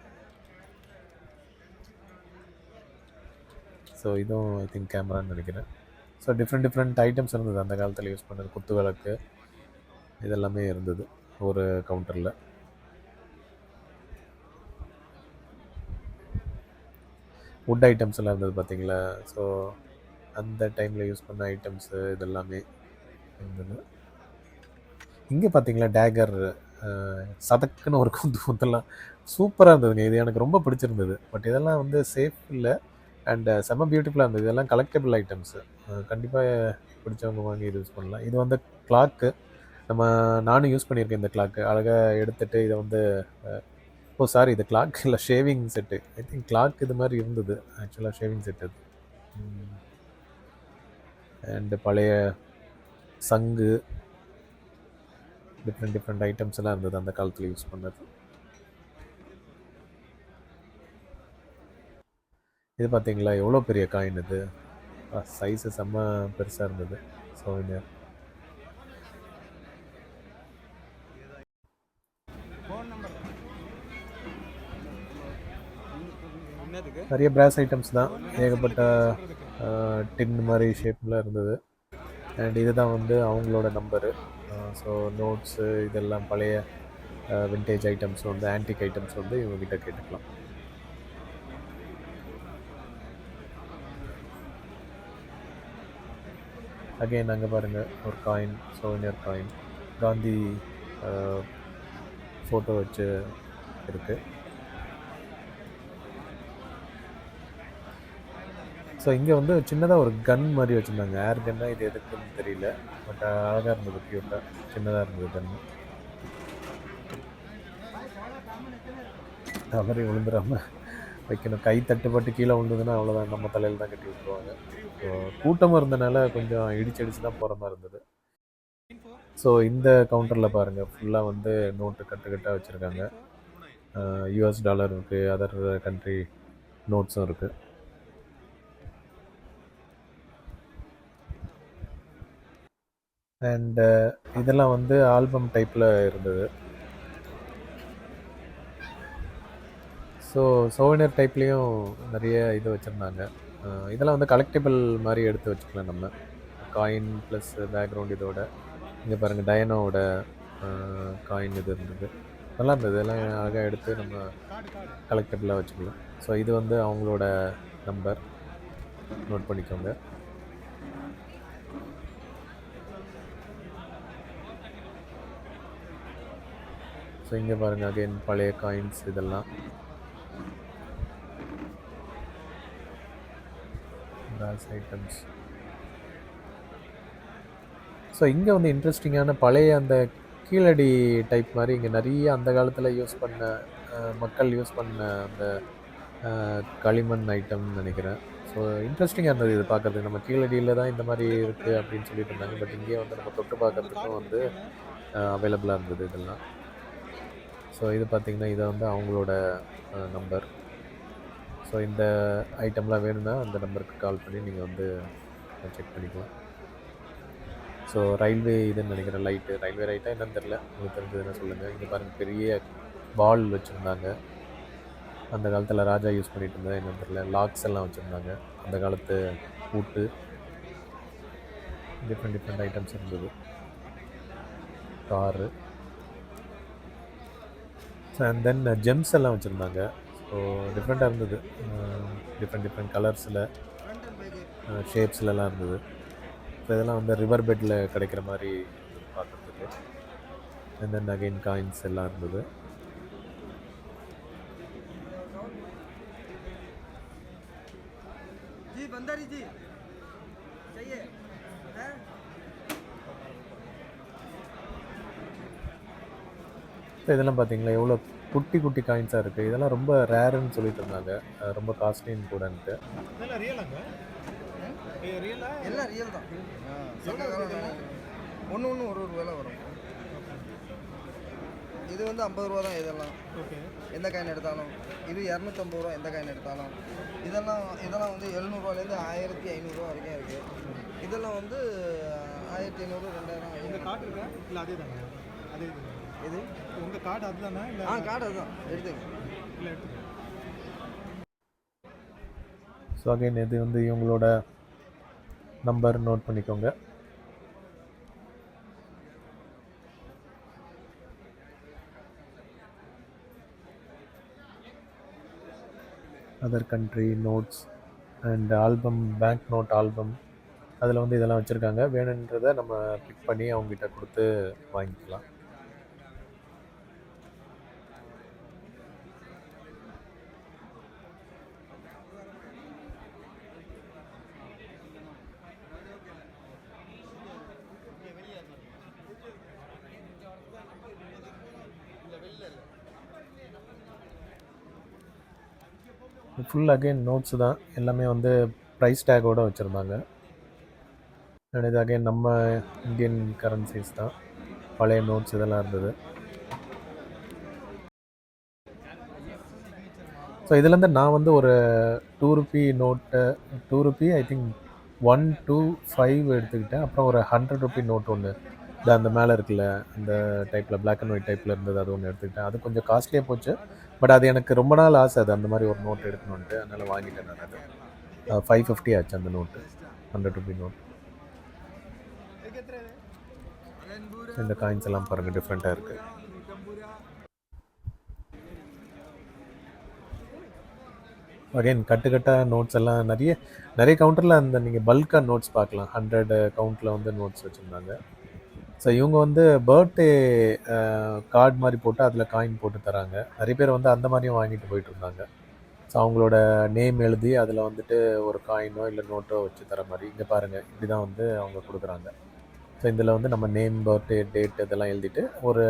ஸோ இதுவும் ஐ திங்க் கேமரான்னு நினைக்கிறேன். ஸோ டிஃப்ரெண்ட் ஐட்டம்ஸ் இருந்தது அந்த காலத்தில் யூஸ் பண்ணது. குத்து விளக்கு இதெல்லாமே இருந்தது ஒரு கவுண்டரில். வுட் ஐட்டம்ஸ் எல்லாம் இருந்தது பார்த்தீங்களா. ஸோ அந்த டைமில் யூஸ் பண்ண ஐட்டம்ஸு இதெல்லாமே இருந்தது. இங்கே பார்த்தீங்களா டேகர், சதக்குன்னு ஒரு குத்தெல்லாம் சூப்பராக இருந்ததுங்க. இது எனக்கு ரொம்ப பிடிச்சிருந்தது. பட் இதெல்லாம் வந்து சேஃப் இல்லை. அண்டு செம்ம பியூட்டிஃபுல்லாக இருந்தது. இதெல்லாம் கலெக்டபிள் ஐட்டம்ஸு. கண்டிப்பாக பிடிச்சவங்க வாங்கி இது யூஸ் பண்ணலாம். இது வந்து கிளாக்கு. நானும் யூஸ் பண்ணியிருக்கேன் இந்த கிளாக்கு. அழகாக எடுத்துகிட்டு இதை வந்து சாரி, இது கிளாக் இல்லை, shaving set. I think clock இது மாதிரி இருந்தது. ஆக்சுவலாக ஷேவிங் செட் அது. அண்டு பழைய சங்கு, டிஃப்ரெண்ட் ஐட்டம்ஸ் எல்லாம் இருந்தது அந்த காலத்தில் யூஸ் பண்ணது. இது பார்த்தீங்களா எவ்வளோ பெரிய காயின் இது. சைஸு செம்ம பெருசாக இருந்தது. சோவினியர். நிறைய பிராஸ் ஐட்டம்ஸ் தான். ஏகப்பட்ட டின் மாதிரி ஷேப்பில் இருந்தது. அண்ட் இதுதான் வந்து அவங்களோட நம்பரு. ஸோ நோட்ஸு இதெல்லாம் பழைய விண்டேஜ் ஐட்டம்ஸ் வந்து, ஆன்டிக் ஐட்டம்ஸ் வந்து இவங்ககிட்ட கேட்டுக்கலாம். அகெயின் அங்கே பாருங்கள் ஒரு காயின், சோவினியர் காயின், காந்தி ஃபோட்டோ வச்சு இருக்குது. ஸோ இங்கே வந்து சின்னதாக ஒரு கன் மாதிரி வச்சுருந்தாங்க. ஏர் கன்னாக இது எதுக்குன்னு தெரியல. பட் அழகாக இருந்தது, க்யூட்டாக சின்னதாக இருந்தது கன்னு. அது மாதிரி விழுந்துடாமல் வைக்கணும். கை தட்டுப்பட்டு கீழே விழுந்ததுன்னா அவ்வளோதான், நம்ம தலையில் தான் கட்டி விட்டுருவாங்க. ஸோ கூட்டமும் இருந்தனால கொஞ்சம் இடிச்சு தான் போகிற மாதிரி இருந்தது. ஸோ இந்த கவுண்டரில் பாருங்கள், ஃபுல்லாக வந்து நோட்டு கட்டாக வச்சுருக்காங்க. யூஎஸ் டாலர் இருக்குது, அதர் கண்ட்ரி நோட்ஸும் இருக்குது. அண்டு இதெல்லாம் வந்து ஆல்பம் டைப்பில் இருந்தது. ஸோ சோவினியர் டைப்லேயும் நிறைய இது வச்சுருந்தாங்க. இதெல்லாம் வந்து கலெக்டிபிள் மாதிரி எடுத்து வச்சுக்கலாம் நம்ம. காயின் ப்ளஸ் பேக்ரவுண்ட் இதோட. இங்கே பாருங்கள் டயனோவோட காயின் இது இருந்தது, நல்லா இருந்தது. இதெல்லாம் அழகாக எடுத்து நம்ம கலெக்டபிளாக வச்சுக்கலாம். ஸோ இது வந்து அவங்களோட நம்பர், நோட் பண்ணிக்கோங்க. ஸோ இங்கே பாருங்கள் அகைன் பழைய காயின்ஸ் இதெல்லாம். ஐட்டம்ஸ். ஸோ இங்கே வந்து இன்ட்ரெஸ்டிங்கான பழைய அந்த கீழடி டைப் மாதிரி இங்கே நிறைய அந்த காலத்தில் யூஸ் பண்ண மக்கள் யூஸ் பண்ண அந்த களிமண் ஐட்டம்னு நினைக்கிறேன். ஸோ இன்ட்ரெஸ்டிங்காக இருந்தது இது பார்க்குறதுக்கு. நம்ம கீழடியில் தான் இந்த மாதிரி இருக்குது அப்படின்னு சொல்லிட்டு இருந்தாங்க, பட் இங்கேயே வந்து நம்ம தொட்டு பார்க்குறதுக்கும் வந்து அவைலபிளாக இருந்தது இதெல்லாம். ஸோ இது பார்த்திங்கன்னா இதை வந்து அவங்களோட நம்பர். ஸோ இந்த ஐட்டம்லாம் வேணும்னா அந்த நம்பருக்கு கால் பண்ணி நீங்கள் வந்து செக் பண்ணிக்கலாம். ஸோ ரயில்வே இதுன்னு நினைக்கிறேன், லைட்டு, ரயில்வே ரைட்டாக என்னன்னு தெரில, உங்களுக்கு தெரிஞ்சதுன்னா சொல்லுங்கள். இங்கே பாருங்கள் பெரிய பால் வச்சுருந்தாங்க, அந்த காலத்தில் ராஜா யூஸ் பண்ணிட்டு இருந்தது என்னன்னு தெரியல. லாக்ஸ் எல்லாம் வச்சுருந்தாங்க, அந்த காலத்து பூட்டு, டிஃப்ரெண்ட் ஐட்டம்ஸ் இருந்தது. காரு, அண்ட் தென் ஜெம்ஸ் எல்லாம் வச்சுருந்தாங்க. ஸோ டிஃப்ரெண்ட்டாக இருந்தது, டிஃப்ரெண்ட் கலர்ஸில் ஷேப்ஸ்லலாம் இருந்தது. ஸோ இதெல்லாம் வந்து ரிவர் பெட்டில் கிடைக்கிற மாதிரி பார்க்குறதுக்கு. அண்ட் தென் அகெயின் காயின்ஸ் எல்லாம் இருந்தது. ஸோ இதெல்லாம் பார்த்தீங்களா எவ்வளோ குட்டி குட்டி காயின்ஸாக இருக்குது. இதெல்லாம் ரொம்ப ரேருன்னு சொல்லிட்டு இருந்தாங்க, ரொம்ப காஸ்ட்லின்னு கூடன்ட்டு. எல்லாம் ரியல் தான். ஒன்று ஒரு விலை வரும். இது வந்து 50 ரூபா தான் இதெல்லாம், எந்த காயின் எடுத்தாலும். இது 250 ரூபா எந்த காயின் எடுத்தாலும். இதெல்லாம் வந்து 700ரூவாலேருந்து 1500 வரைக்கும் இருக்குது. இதெல்லாம் வந்து 1500, 2000. இந்த கார்டு இருக்கா இல்லை அதே தானே? அதே இது உங்கள் கார்டு அதுதானே? இல்லை கார்டு அதுதான், எடுத்துங்க. இல்லை எடுத்துங்க. ஸோ அகைன் இது வந்து இவங்களோட நம்பர், நோட் பண்ணிக்கோங்க. Other country notes and album, bank note album, அதில் வந்து இதெல்லாம் வச்சுருக்காங்க. வேணுன்றதை நம்ம பிக் பண்ணி அவங்ககிட்ட கொடுத்து வாங்கிக்கலாம். ஃபுல் அகைன் நோட்ஸு தான், எல்லாமே வந்து ப்ரைஸ் டேக்கோடு வச்சுருந்தாங்க. அண்ட் இது அகைன் நம்ம இந்தியன் கரன்சிஸ் தான், பழைய நோட்ஸ் இதெல்லாம் இருந்தது. ஸோ இதுலேருந்து நான் வந்து ஒரு 2 Ruby note, 2 Ruby I think 1, 2, 5 எடுத்துக்கிட்டேன். அப்புறம் ஒரு 100 ரூபி நோட் ஒன்று, இது அந்த மேலே இருக்குல்ல அந்த டைப்பில், பிளாக் அண்ட் ஒயிட் டைப்பில் இருந்தது, அது ஒன்று எடுத்துக்கிட்டேன். அது கொஞ்சம் காஸ்ட்லியாக போச்சு, பட் அது எனக்கு ரொம்ப நாள் ஆசை, அது அந்த மாதிரி ஒரு நோட் எடுக்கணுன்ட்டு, அதனால் வாங்கிட்டேன் நான். அது 550 ஆச்சு அந்த நோட்டு, 100 ரூபி நோட். இந்த காயின்ஸ் எல்லாம் பாருங்கள் டிஃப்ரெண்ட்டாக இருக்குது. அகைன் கட்டுக்கட்டாக நோட்ஸ் எல்லாம் நிறைய கவுண்டரில் அந்த நீங்கள் பல்காக நோட்ஸ் பார்க்கலாம். 100 கவுண்டில் வந்து நோட்ஸ் வச்சுருந்தாங்க. ஸோ இவங்க வந்து பர்த்டே கார்டு மாதிரி போட்டு அதில் காயின் போட்டு தராங்க. நிறைய பேர் வந்து அந்த மாதிரியும் வாங்கிட்டு போயிட்டு இருந்தாங்க. ஸோ அவங்களோட நேம் எழுதி அதில் வந்துட்டு ஒரு காயினோ இல்லை நோட்டோ வச்சு தர மாதிரி. இங்கே பாருங்கள், இப்படி தான் வந்து அவங்க கொடுக்குறாங்க. ஸோ இதில் வந்து நம்ம நேம், பர்த்டே, டேட் இதெல்லாம் எழுதிட்டு ஒரு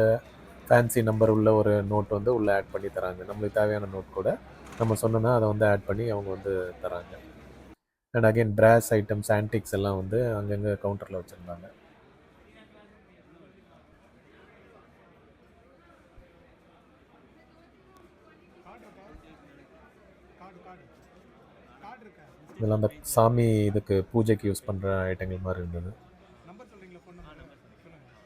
ஃபேன்சி நம்பர் உள்ள ஒரு நோட் வந்து உள்ளே ஆட் பண்ணி தராங்க. நம்மளுக்கு தேவையான நோட் கூட நம்ம சொன்னோன்னா அதை வந்து ஆட் பண்ணி அவங்க வந்து தராங்க. And again Dras items, antics எல்லாம் வந்து அங்கங்கே கவுண்டரில் வச்சுருந்தாங்க. இதெல்லாம் அந்த சாமி இதுக்கு பூஜைக்கு யூஸ் பண்ணுற ஐட்டங்கள் மாதிரி இருந்தது. நம்பர் சொல்கிறீங்களா? ஃபோன் நம்பர் சொல்லுங்கள்.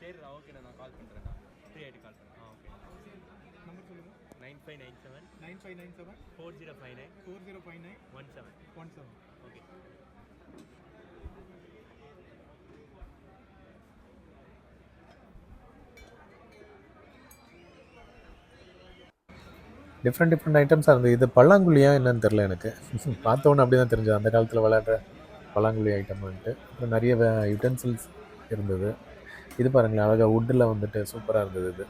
சரி, ஓகே, நான் கால் பண்ணுறேன். ஃப்ரீ ஆகிட்டு கால் பண்ணுறேன். ஓகே. நம்பர் சொல்லுங்கள். 9597 9597 4059 4059 17. ஓகே. டிஃப்ரெண்ட் டிஃப்ரெண்ட் ஐட்டம்ஸாக இருந்தது. இது பல்லாங்குழியா என்னன்னு தெரில எனக்கு. பார்த்தோன்னே அப்படி தான் தெரிஞ்சது அந்த காலத்தில் விளையாடுற பல்லாங்குழி ஐட்டம்ன்ட்டு. அப்புறம் நிறைய யுட்டென்சில்ஸ் இருந்தது. இது பாருங்களேன், அழகாக வுட்டில் வந்துட்டு சூப்பராக இருந்தது இது.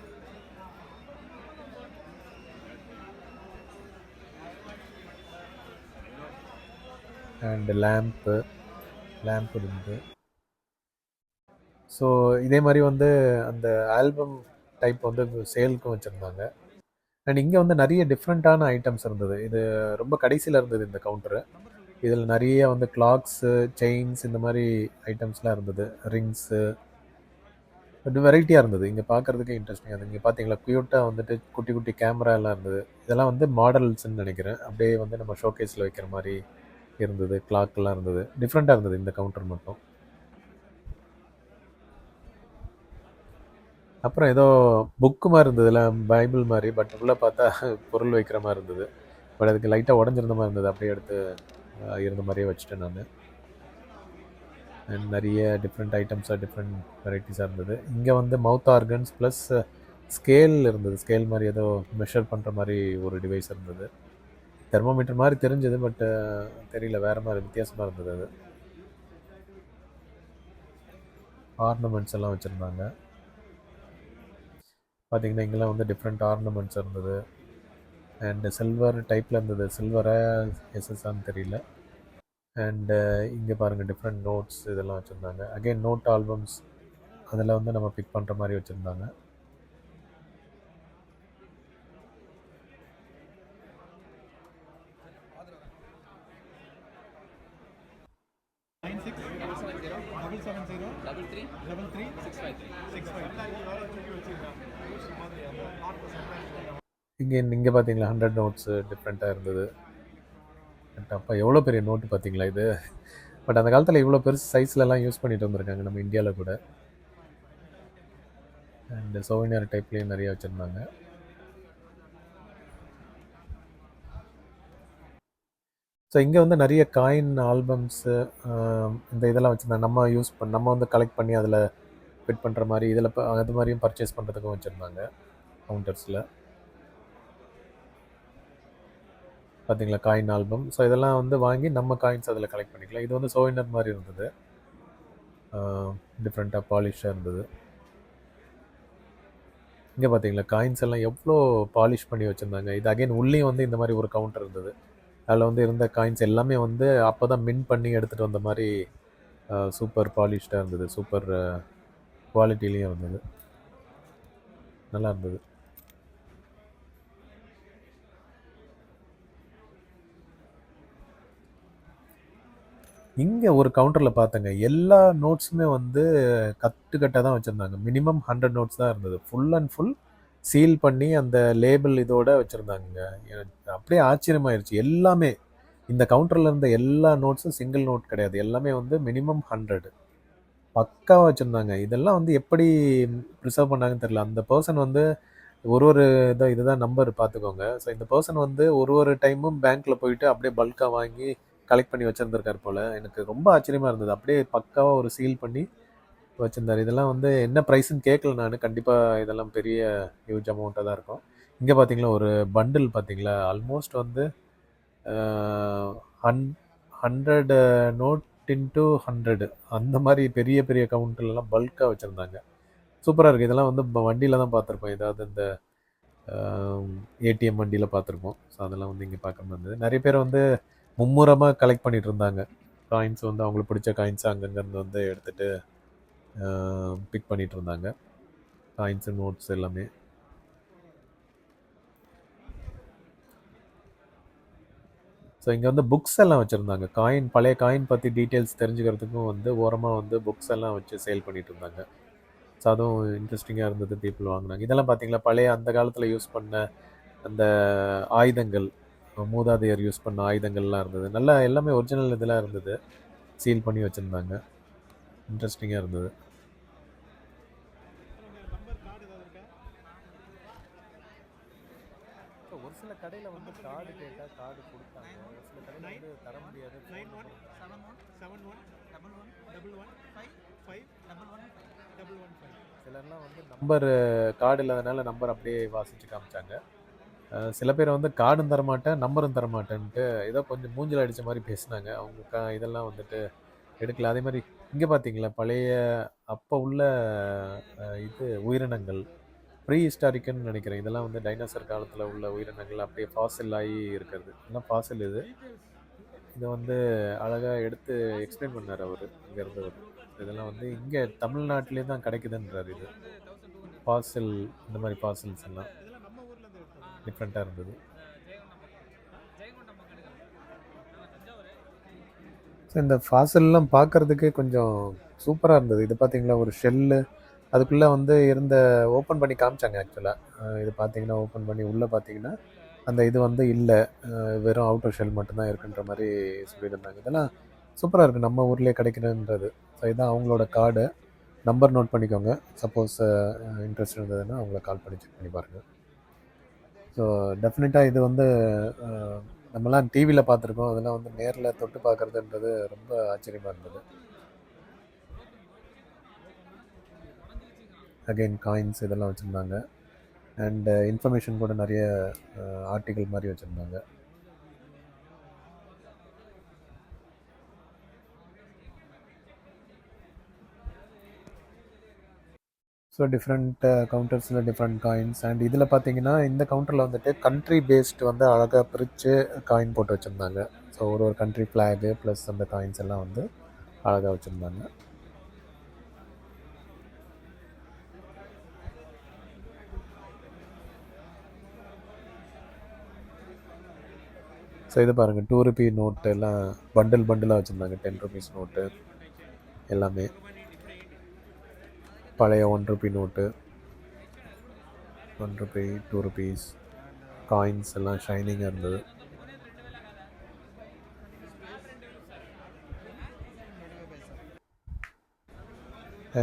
அண்டு லேம்ப் இருந்தது. ஸோ இதே மாதிரி வந்து அந்த ஆல்பம் டைப் வந்து சேலுக்கும் வச்சுருந்தாங்க. அண்ட் இங்கே வந்து நிறைய டிஃப்ரெண்ட்டான ஐட்டம்ஸ் இருந்தது. இது ரொம்ப கடைசியில் இருந்தது இந்த கவுண்டரு. இதில் நிறைய வந்து கிளாக்ஸு, செயின்ஸ், இந்த மாதிரி ஐட்டம்ஸ்லாம் இருந்தது. ரிங்ஸு, இது வெரைட்டியாக இருந்தது. இங்கே பார்க்குறதுக்கே இன்ட்ரெஸ்டிங்காக இருந்தது. இங்கே பார்த்தீங்களா, க்யூட்டாக வந்துட்டு குட்டி குட்டி கேமரா எல்லாம் இருந்தது. இதெல்லாம் வந்து மாடல்ஸ்ன்னு நினைக்கிறேன். அப்படியே வந்து நம்ம ஷோகேஸில் வைக்கிற மாதிரி இருந்தது. கிளாக்லாம் இருந்தது. டிஃப்ரெண்ட்டாக இருந்தது இந்த கவுண்டர் மட்டும். அப்புறம் ஏதோ புக்கு மாதிரி இருந்ததுல, பைபிள் மாதிரி. பட் உள்ளே பார்த்தா பொருள் வைக்கிற மாதிரி இருந்தது. பட் அதுக்கு லைட்டாக உடஞ்சிருந்த மாதிரி இருந்தது. அப்படியே எடுத்து இருந்த மாதிரியே வச்சுட்டேன் நான். அண்ட் நிறைய டிஃப்ரெண்ட் ஐட்டம்ஸாக டிஃப்ரெண்ட் வெரைட்டிஸாக இருந்தது. இங்கே வந்து மவுத் ஆர்கன்ஸ் ப்ளஸ் ஸ்கேல் இருந்தது. ஸ்கேல் மாதிரி ஏதோ மெஷர் பண்ணுற மாதிரி ஒரு டிவைஸ் இருந்தது. தெர்மோமீட்டர் மாதிரி தெரிஞ்சது, பட் தெரியல, வேறு மாதிரி வித்தியாசமாக இருந்தது அது. ஆர்னமெண்ட்ஸ் எல்லாம் வச்சுருந்தாங்க. பார்த்திங்கன்னா இங்கெல்லாம் வந்து டிஃப்ரெண்ட் ஆர்னமெண்ட்ஸ் இருந்தது. அண்டு சில்வர் டைப்பில் இருந்தது. சில்வரா எஸ்எஸ்ஆன்னு தெரியல. அண்டு இங்கே பாருங்கள், டிஃப்ரெண்ட் நோட்ஸ் இதெல்லாம் வச்சுருந்தாங்க. அகெயின் நோட் ஆல்பம்ஸ், அதில் வந்து நம்ம பிக் பண்ணுற மாதிரி வச்சுருந்தாங்க. இங்கே பார்த்தீங்களா 100 நோட்ஸு டிஃப்ரெண்ட்டாக இருந்தது. அப்போ எவ்வளோ பெரிய நோட்டு பார்த்தீங்களா இது. பட் அந்த காலத்தில் இவ்வளோ பெருசு சைஸ்லலாம் யூஸ் பண்ணிட்டு வந்திருக்காங்க நம்ம இந்தியாவில் கூட. அண்டு சோவினியர் டைப்லேயும் நிறைய வச்சுருந்தாங்க. ஸோ இங்கே வந்து நிறைய காயின் ஆல்பம்ஸு, இந்த இதெல்லாம் வச்சுருந்தாங்க. நம்ம வந்து கலெக்ட் பண்ணி அதில் ஃபிட் பண்ணுற மாதிரி, இதில் அது மாதிரியும் பர்ச்சேஸ் பண்ணுறதுக்கும் வச்சுருந்தாங்க கவுண்டர்ஸில். பார்த்தீங்களா, காயின் ஆல்பம். ஸோ இதெல்லாம் வந்து வாங்கி நம்ம காயின்ஸ் அதில் கலெக்ட் பண்ணிக்கலாம். இது வந்து சோவினர் மாதிரி இருந்தது. டிஃப்ரெண்ட்டாக பாலிஷாக இருந்தது. இங்கே பார்த்தீங்களா, காயின்ஸ் எல்லாம் எவ்வளோ பாலிஷ் பண்ணி வச்சுருந்தாங்க. இது அகைன் உள்ளேயும் வந்து இந்த மாதிரி ஒரு கவுண்டர் இருந்தது. அதில் வந்து இருந்த காயின்ஸ் எல்லாமே வந்து அப்போ தான் மின் பண்ணி எடுத்துகிட்டு வந்த மாதிரி சூப்பர் பாலிஷ்டாக இருந்தது. சூப்பர் குவாலிட்டிலையும் இருந்தது. நல்லா இருந்தது. இங்கே ஒரு கவுண்டரில் பார்த்தேங்க, எல்லா நோட்ஸுமே வந்து கட்டாக தான் வச்சுருந்தாங்க. மினிமம் 100 நோட்ஸ் தான் இருந்தது. ஃபுல் அண்ட் ஃபுல் சீல் பண்ணி அந்த லேபிள் இதோட வச்சுருந்தாங்க. எனக்கு அப்படியே ஆச்சரியமாயிருச்சு. எல்லாமே இந்த கவுண்டரில் இருந்த எல்லா நோட்ஸும் சிங்கிள் நோட் கிடையாது. எல்லாமே வந்து மினிமம் 100 பக்காவாக வச்சுருந்தாங்க. இதெல்லாம் வந்து எப்படி ப்ரிசர்வ் பண்ணாங்கன்னு தெரியல. அந்த பர்சன் வந்து ஒரு இதுதான் நம்பர் பார்த்துக்கோங்க. ஸோ இந்த பர்சன் வந்து ஒரு டைமும் பேங்க்கில் போயிட்டு அப்படியே பல்காக வாங்கி கலெக்ட் பண்ணி வச்சுருந்துருக்கார் போல். எனக்கு ரொம்ப ஆச்சரியமாக இருந்தது. அப்படியே பக்காவாக ஒரு சீல் பண்ணி வச்சுருந்தார். இதெல்லாம் வந்து என்ன ப்ரைஸுன்னு கேட்கல நான். கண்டிப்பாக இதெல்லாம் பெரிய ஹியூஜ் அமௌண்ட்டாக தான் இருக்கும். இங்கே பார்த்தீங்களா, ஒரு பண்டில் பார்த்தீங்களா, ஆல்மோஸ்ட் வந்து 100 நோட் இன்ட்டு 100 அந்த மாதிரி பெரிய பெரிய கவுண்டர்லாம் பல்காக வச்சுருந்தாங்க. சூப்பராக இருக்குது. இதெல்லாம் வந்து வண்டியில் தான் பார்த்துருப்போம். ஏதாவது இந்த ஏடிஎம் வண்டியில் பார்த்துருப்போம். ஸோ அதெல்லாம் வந்து இங்கே பார்க்க முடியாது. நிறைய பேர் வந்து மும்முரமாக கலெக்ட் பண்ணிகிட்டு இருந்தாங்க. காயின்ஸ் வந்து அவங்களுக்கு பிடிச்ச காயின்ஸை அங்கங்கேருந்து வந்து எடுத்துகிட்டு பிக் பண்ணிகிட்டு இருந்தாங்க. காயின்ஸு, நோட்ஸ் எல்லாமே. ஸோ இங்கே வந்து புக்ஸ் எல்லாம் வச்சுருந்தாங்க. பழைய காயின் பற்றி டீட்டெயில்ஸ் தெரிஞ்சுக்கிறதுக்கும் வந்து ஓரமாக வந்து புக்ஸ் எல்லாம் வச்சு சேல் பண்ணிகிட்டு இருந்தாங்க. ஸோ அதுவும் இன்ட்ரெஸ்டிங்காக இருந்தது. பீப்புள் வாங்கினாங்க. இதெல்லாம் பார்த்தீங்களா, பழைய அந்த காலத்தில் யூஸ் பண்ண அந்த ஆயுதங்கள், மூதாதையர் யூஸ் பண்ண ஆயுதங்கள்லாம் இருந்தது. நல்லா எல்லாமே ஒரிஜினல் இதெல்லாம் இருந்தது. சீல் பண்ணி வச்சுருந்தாங்க. இன்ட்ரெஸ்டிங்காக இருந்தது. ஒரு சில கடையில் வந்து கார்டு கேட்டால் கார்டு கொடுத்தாங்க. ஒரு சில கடையில் வந்து தர முடியாது. 91711111551115. சிலர்லாம் வந்து நம்பர் கார்டு இல்லாதனால நம்பர் அப்படியே வாசித்து காமிச்சாங்க. சில பேர் வந்து கார்டும் தரமாட்டேன், நம்பரும் தரமாட்டேன்ட்டு ஏதோ கொஞ்சம் மூஞ்சில அடிச்ச மாரி பேசுனாங்க. அவங்க இதெல்லாம் வந்துட்டு எடுக்கல. அதே மாரி இங்க பார்த்தீங்களா, பழைய அப்ப உள்ள இது உயிரினங்கள் ப்ரீ ஹிஸ்டாரிக்குன்னு நெனைக்கிறேன். இதெல்லாம் வந்து டைனோசர் காலத்துல உள்ள உயிரினங்கள் அப்படியே ஃபாசில் ஆயி இருக்கிறது. இதெல்லாம் ஃபாசில் இது. இத வந்து அழகா எடுத்து எக்ஸ்பிளைன் பண்ணாரு அவரு, இங்க இருந்தவரு. இதெல்லாம் வந்து இங்க தமிழ்நாட்டிலே தான் கிடைக்குதுன்றாரு இது. ஃபாசில் இந்த மாரி ஃபாசில்ஸ் எல்லாம் இதெல்லாம் நம்ம ஊர்ல இருந்து எடுத்தது. டிஃப்ரெண்ட்டா இருந்தது. ஸோ இந்த ஃபாசில்லாம் பார்க்கறதுக்கு கொஞ்சம் சூப்பரா இருந்தது. இது பார்த்தீங்களா, ஒரு ஷெல்லு அதுக்குள்ள வந்து இருந்த ஓப்பன் பண்ணி காமிச்சாங்க ஆக்சுவலா. இது பார்த்தீங்கன்னா, ஓப்பன் பண்ணி உள்ள பார்த்தீங்கன்னா, அந்த இது வந்து இல்ல. வெறும் அவுட்டர் ஷெல் மட்டும் தான் இருக்குன்ற மாரி சொல்லியிருந்தாங்க. இதெல்லாம் சூப்பரா இருக்கு. நம்ம ஊர்லயே கிடைக்குதுன்றது. ஸோ இதான் அவங்களோட கார்டு. நம்பர் நோட் பண்ணிக்கோங்க. சப்போஸ் இன்ட்ரெஸ்ட் இருந்ததுன்னா அவங்கள கால் பண்ணி செக் பண்ணி பாருங்க. ஸோ டெஃபினட்டா இது வந்து நம்மலாம் டிவியில பார்த்துருக்கோம். அதெல்லாம் வந்து நேர்ல தொட்டு பார்க்கறதுன்றது ரொம்ப ஆச்சரியமா இருந்தது. அகைன் காயின்ஸ் இதெல்லாம் வச்சுருந்தாங்க. அண்ட் இன்ஃபர்மேஷன் கூட நிறைய ஆர்டிகிள் மாதிரி வச்சுருந்தாங்க. ஸோ டிஃப்ரெண்ட் கவுண்டர்ஸில் டிஃப்ரெண்ட் காயின்ஸ். அண்ட் இதில் பார்த்தீங்கன்னா, இந்த கவுண்டரில் வந்துட்டு கண்ட்ரி பேஸ்டு வந்து அழகாக பிரித்து காயின் போட்டு வச்சுருந்தாங்க. ஸோ ஒரு ஒரு கண்ட்ரி ஃப்ளாகு ப்ளஸ் அந்த காயின்ஸ் எல்லாம் வந்து அழகாக வச்சுருந்தாங்க. ஸோ இது பாருங்கள், 2 ரூபி நோட்டு எல்லாம் பண்டிலாக வச்சுருந்தாங்க. 10 ருபீஸ் நோட்டு எல்லாமே. பழைய 1 rupee note, 1 rupee, 2 rupees coins எல்லாம் ஷைனிங்காக இருந்தது.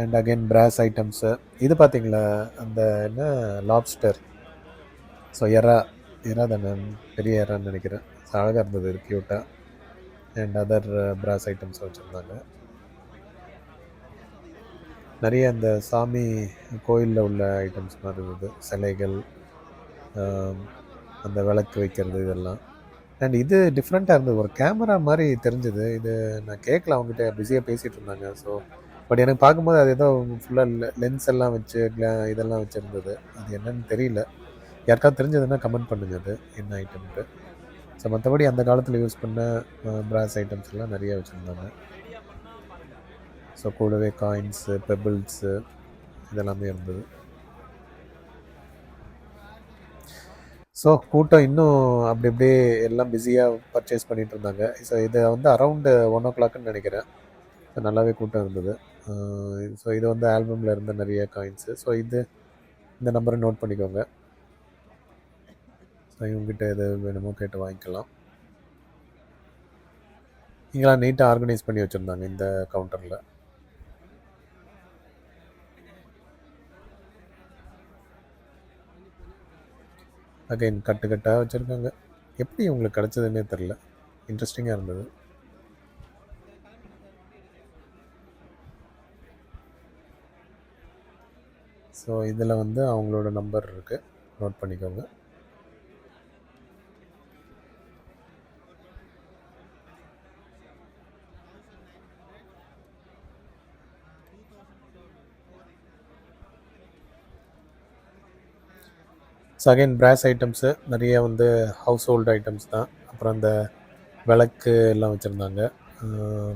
And again brass items. இது பார்த்தீங்களா, அந்த என்ன லாப்ஸ்டர். ஸோ எறா தானே, பெரிய எறான்னு நினைக்கிறேன். ஸோ அழகாக இருந்தது க்யூட்டாக. அண்ட் அதர் பிராஸ் ஐட்டம்ஸ் வச்சுருந்தாங்க. நிறைய அந்த சாமி கோயிலில் உள்ள ஐட்டம்ஸ் மாதிரி இருந்தது. சிலைகள், அந்த விளக்கு வைக்கிறது இதெல்லாம். அண்ட் இது டிஃப்ரெண்ட்டாக இருந்தது. ஒரு கேமரா மாதிரி தெரிஞ்சுது. இது நான் கேட்கல, அவங்ககிட்ட பிஸியாக பேசிகிட்டு இருந்தாங்க. ஸோ பட் எனக்கு பார்க்கும்போது அது ஏதோ ஃபுல்லாக லென்ஸ் எல்லாம் வச்சு இதெல்லாம் வச்சுருந்தது. அது என்னன்னு தெரியல. யாருக்காவது தெரிஞ்சதுன்னா கமெண்ட் பண்ணுங்க அது என்ன ஐட்டம்ட்டு. ஸோ மற்றபடி அந்த காலத்தில் யூஸ் பண்ண பிராஸ் ஐட்டம்ஸ் எல்லாம் நிறைய வச்சுருந்தாங்க. ஸோ கூடவே காயின்ஸு, பெபிள்ஸு இதெல்லாமே இருந்தது. ஸோ கூட்டம் இன்னும் அப்படி அப்படியே எல்லாம் பிஸியாக பர்ச்சேஸ் பண்ணிகிட்டு இருந்தாங்க. ஸோ இதை வந்து அரவுண்டு 1 o'clockன்னு நினைக்கிறேன். ஸோ நல்லாவே கூட்டம் இருந்தது. ஸோ இது வந்து ஆல்பமில் இருந்த நிறைய காயின்ஸு. ஸோ இந்த நம்பரை நோட் பண்ணிக்கோங்க. ஸோ இவங்ககிட்ட எது வேணுமோ கேட்டு வாங்கிக்கலாம். இங்கெல்லாம் நீட்டாக ஆர்கனைஸ் பண்ணி வச்சுருந்தாங்க இந்த கவுண்டரில். அகைன் கட்டாக வச்சுருக்காங்க. எப்படி உங்களுக்கு கிடச்சதுன்னே தெரில. இன்ட்ரெஸ்டிங்காக இருந்தது. ஸோ இதில் வந்து அவங்களோட நம்பர் இருக்குது, நோட் பண்ணிக்கோங்க. ஸோ அகைன் பிராஸ் ஐட்டம்ஸு நிறைய வந்து ஹவுஸ் ஹோல்டு ஐட்டம்ஸ் தான். அப்புறம் அந்த விளக்கு எல்லாம் வச்சுருந்தாங்க.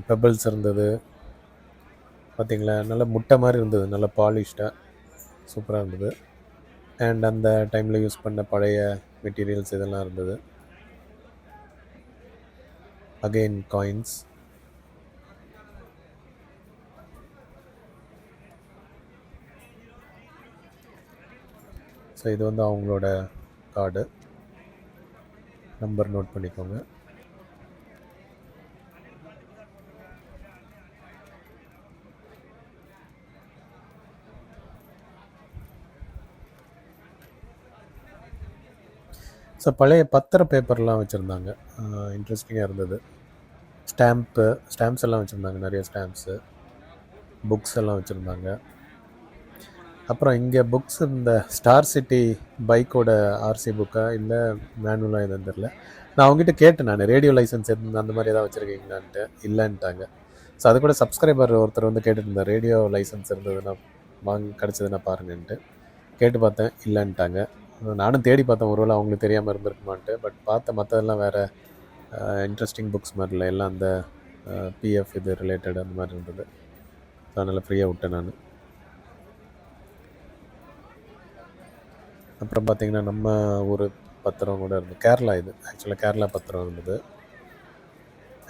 பெபிள்ஸ் இருந்தது பார்த்திங்களா, நல்ல முட்டை மாதிரி இருந்தது, நல்ல பாலிஷ்டாக சூப்பராக இருந்தது. அண்ட் அந்த டைமில் யூஸ் பண்ண பழைய மெட்டீரியல்ஸ் இதெல்லாம் இருந்தது. Again coins. ஸோ இது வந்து அவங்களோட கார்டு. நம்பர் நோட் பண்ணிக்கோங்க. ஸோ பழைய பத்திர பேப்பர்லாம் வச்சுருந்தாங்க. இன்ட்ரெஸ்டிங்காக இருந்தது. ஸ்டாம்ப்ஸ் எல்லாம் வச்சுருந்தாங்க. நிறைய ஸ்டாம்ப்ஸு, புக்ஸ் எல்லாம் வச்சுருந்தாங்க. அப்புறம் இங்கே புக்ஸ் இந்த ஸ்டார் சிட்டி பைக்கோட ஆர்சி புக்கா இல்லை மேனுவலாக எதுவும் தெரில. நான் அவங்ககிட்ட கேட்டேன், நான் ரேடியோ லைசன்ஸ் அந்த மாதிரி ஏதாவது வச்சுருக்கீங்களான்ட்டு. இல்லைன்ட்டாங்க. ஸோ அது கூட சப்ஸ்கிரைபர் ஒருத்தர் வந்து கேட்டுட்டு இருந்தார், ரேடியோ லைசன்ஸ் இருந்ததுன்னா கிடச்சதுன்னா பாருங்கன்ட்டு. கேட்டு பார்த்தேன், இல்லைன்ட்டாங்க. நானும் தேடி பார்த்தேன், ஒருவேளை அவங்களுக்கு தெரியாமல் இருந்திருக்குமான்ட்டு. பட் பார்த்தேன், மற்றதெல்லாம் வேறு இன்ட்ரெஸ்டிங் புக்ஸ் மாதிரி இல்லை, எல்லாம் அந்த பிஎஃப் இது ரிலேட்டட் அந்த மாதிரி இருந்தது. ஸோ அதனால் ஃப்ரீயாக விட்டேன் நான். அப்புறம் பார்த்திங்கன்னா நம்ம ஒரு பத்திரம் கூட இருந்தது, கேரளா. இது ஆக்சுவலாக கேரளா பத்திரம் இருந்தது.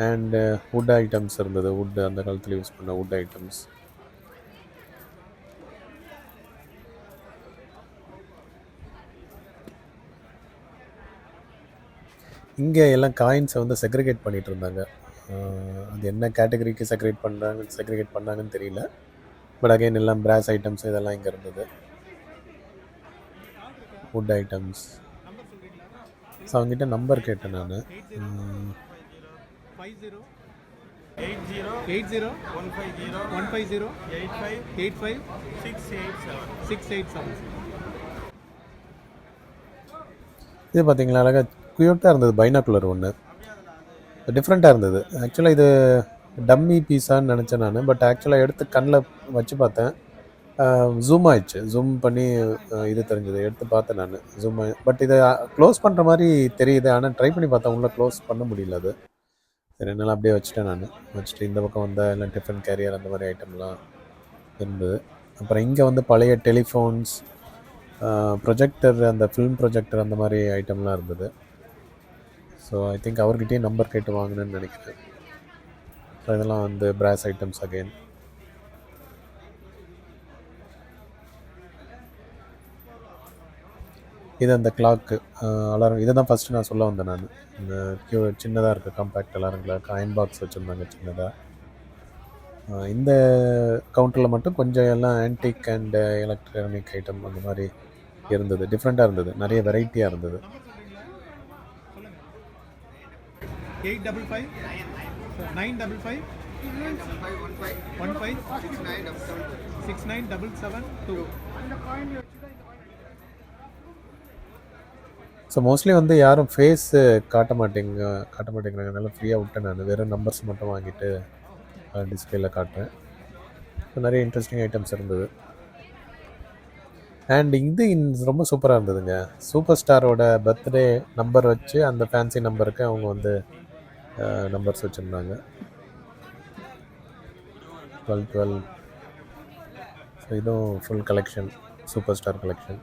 அண்டு வுட் ஐட்டம்ஸ் இருந்தது, வுட் அந்த காலத்தில் யூஸ் பண்ண வுட் ஐட்டம்ஸ். இங்கே எல்லாம் காயின்ஸை வந்து செக்ரிகேட் பண்ணிகிட்டு இருந்தாங்க. அது என்ன கேட்டகரிக்கு செக்ரிகேட் பண்ணாங்கன்னு தெரியல. பட் அகைன் எல்லாம் பிராஸ் ஐட்டம்ஸ் இதெல்லாம் இங்கே இருந்தது, வுட் ஐட்டம்ஸ். ஸோ அவங்ககிட்ட நம்பர் கேட்டேன் நான். 50 80 150 85 687. இது பார்த்தீங்களா, அழகாக க்யூட்டாக இருந்தது. பைனாக்குலர் ஒன்று டிஃப்ரெண்ட்டாக இருந்தது. ஆக்சுவலாக இது டம்மி பீஸான்னு நினச்சேன் நான். பட் ஆக்சுவலாக எடுத்து கண்ணில் வச்சு பார்த்தேன், ஜூம் ஆயிடுச்சு. ஜூம் பண்ணி இது தெரிஞ்சது, எடுத்து பார்த்தேன் நான். ஜூம் பட் இதை க்ளோஸ் பண்ணுற மாதிரி தெரியுது. ஆனால் ட்ரை பண்ணி பார்த்தேன், உள்ளே க்ளோஸ் பண்ண முடியல. அது சரி, என்னால் அப்படியே வச்சுட்டேன் நான். வச்சுட்டு இந்த பக்கம் வந்தால் எல்லாம் டிஃபன் கேரியர் அந்த மாதிரி ஐட்டம்லாம் இருந்தது. அப்புறம் இங்கே வந்து பழைய டெலிஃபோன்ஸ், ப்ரொஜெக்டர், அந்த ஃபிலிம் ப்ரொஜெக்டர் அந்த மாதிரி ஐட்டம்லாம் இருந்தது. ஸோ ஐ திங்க் அவர்கிட்டயே நம்பர் கேட்டு வாங்கினேன்னு நினைக்கிறேன். ஸோ இதெல்லாம் வந்து பிராஸ் ஐட்டம்ஸ் அகெயின். இது அந்த கிளாக்கு அலாரம். இதை தான் ஃபஸ்ட்டு நான் சொல்ல வந்தேன் நான். இந்த சின்னதாக இருக்குது compact alarm clock, iron box வச்சுருந்தாங்க சின்னதாக. இந்த கவுண்டரில் மட்டும் கொஞ்சம் எல்லாம் ஆன்டிக் அண்ட் எலக்ட்ரானிக் ஐட்டம் அந்த மாதிரி இருந்தது. டிஃப்ரெண்ட்டாக இருந்தது, நிறைய வெரைட்டியாக இருந்தது. 855 955 15 69772. ஸோ மோஸ்ட்லி வந்து யாரும் ஃபேஸ் காட்ட மாட்டேங்கிறாங்க. அதனால ஃப்ரீயாக விட்டேன் நான். வெறும் நம்பர்ஸ் மட்டும் வாங்கிட்டு டிஸ்பிளேல காட்டுறேன். ஸோ நிறைய இன்ட்ரெஸ்டிங் ஐட்டம்ஸ் இருந்தது. அண்ட் இது ரொம்ப சூப்பராக இருந்ததுங்க. சூப்பர் ஸ்டாரோட பர்த்டே நம்பர் வச்சு அந்த ஃபேன்சி நம்பருக்கு அவங்க வந்து நம்பர்ஸ் வச்சுருந்தாங்க. 12. ஸோ இதுவும் full collection, super star collection.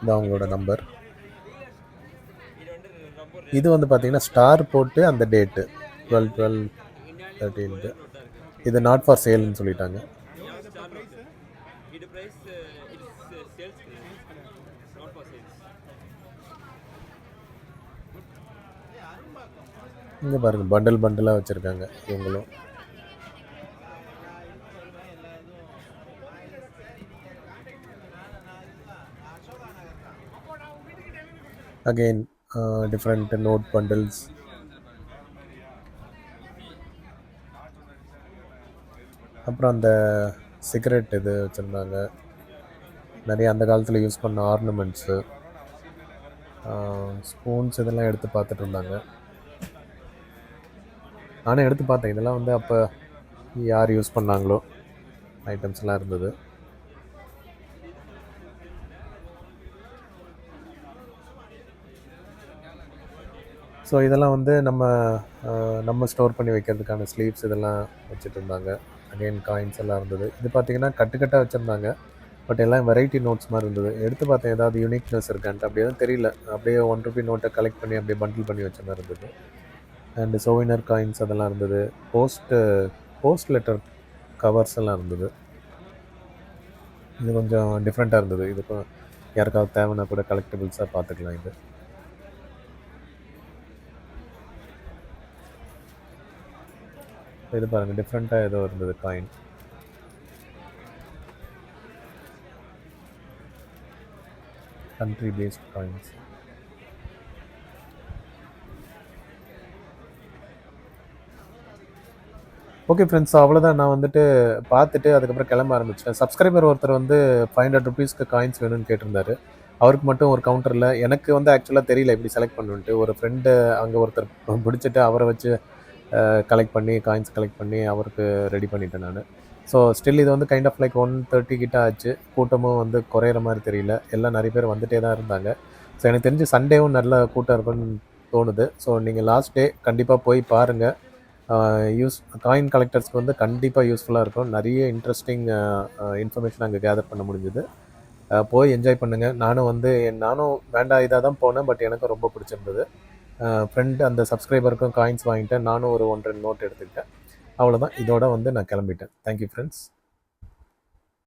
இது அவங்களோட நம்பர். இது வந்து பார்த்தீங்கன்னா ஸ்டார் போட்டு அந்த டேட்டு 12/12/13. இது நாட் ஃபார் சேல்னு சொல்லிட்டாங்க. இங்கே பாருங்கள், பண்டலாக வச்சுருக்காங்க இவங்களும். Again different note bundles. அப்புறம் அந்த சிகரெட் இது வச்சுருந்தாங்க. நிறைய அந்த காலத்தில் யூஸ் பண்ண ஆர்னமெண்ட்ஸு, ஸ்பூன்ஸ் இதெல்லாம் எடுத்து பார்த்துட்டு இருந்தாங்க. நானே எடுத்து பார்த்தேன். இதெல்லாம் வந்து அப்போ யார் யூஸ் பண்ணாங்களோ ஐட்டம்ஸ்லாம் இருந்தது. ஸோ இதெல்லாம் வந்து நம்ம ஸ்டோர் பண்ணி வைக்கிறதுக்கான ஸ்லீவ்ஸ் இதெல்லாம் வச்சுட்டு இருந்தாங்க. அகெயின் காயின்ஸ் எல்லாம் இருந்தது. இது பார்த்திங்கன்னா கட்டுக்கட்டாக வச்சுருந்தாங்க. பட் எல்லாம் வெரைட்டி நோட்ஸ் மாதிரி இருந்தது. எடுத்து பார்த்தேன் ஏதாவது யூனிக்னஸ் இருக்கான்ட்டு. அப்படி எதுவும் தெரியல. அப்படியே ₹1 நோட்டை கலெக்ட் பண்ணி அப்படியே பண்டில் பண்ணி வச்ச மாதிரி இருந்தது. அண்டு சோவினர் காயின்ஸ் அதெல்லாம் இருந்தது. போஸ்ட் லெட்டர் கவர்ஸ் எல்லாம் இருந்தது. இது கொஞ்சம் டிஃப்ரெண்ட்டாக இருந்தது. இது யாருக்காவது தேவைன்னா கூட கலெக்டபிள்ஸாக பார்த்துக்கலாம். இது பாருங்கள், டிஃப்ரெண்ட்டாக ஏதோ இருந்தது coin. Country based coins. Okay friends, அவ்வளோதான். நான் வந்துட்டு பார்த்துட்டு அதுக்கப்புறம் கிளம்ப ஆரம்பிச்சிட்டேன். சப்ஸ்கிரைபர் ஒருத்தர் வந்து 500 ருபீஸ்க்கு காயின்ஸ் வேணும்னு கேட்டிருந்தாரு. அவருக்கு மட்டும் ஒரு கவுண்டரில் எனக்கு வந்து ஆக்சுவலாக தெரியல எப்படி செலக்ட் பண்ணுன்ட்டு. ஒரு ஃப்ரெண்டு அங்கே ஒருத்தர் பிடிச்சிட்டு அவரை வச்சு கலெக்ட் பண்ணி காயின்ஸ் கலெக்ட் பண்ணி அவருக்கு ரெடி பண்ணிட்டேன் நான். ஸோ ஸ்டில் இது வந்து கைண்ட் ஆஃப் லைக் 130 கிட்ட ஆச்சு. கூட்டமும் வந்து குறையிற மாதிரி தெரியல. எல்லாம் நிறைய பேர் வந்துட்டே தான் இருந்தாங்க. ஸோ எனக்கு தெரிஞ்சு சண்டேவும் நல்ல கூட்டம் இருக்குன்னு தோணுது. ஸோ நீங்கள் லாஸ்ட் டே கண்டிப்பாக போய் பாருங்கள். காயின் கலெக்டர்ஸ்க்கு வந்து கண்டிப்பாக யூஸ்ஃபுல்லாக இருக்கும். நிறைய இன்ட்ரெஸ்டிங் இன்ஃபர்மேஷன் அங்கே கேதர் பண்ண முடிஞ்சுது. போய் என்ஜாய் பண்ணுங்கள். நானும் வேண்டாம் இதாக தான் போனேன். பட் எனக்கும் ரொம்ப பிடிச்சிருந்தது. ஃப்ரெண்டு அந்த சப்ஸ்கிரைபருக்கும் காயின்ஸ் வாங்கிட்டேன். நானும் ஒரு 1-2 நோட் எடுத்துக்கிட்டேன். அவ்வளோதான். இதோட வந்து நான் கிளம்பிட்டேன். Thank you friends.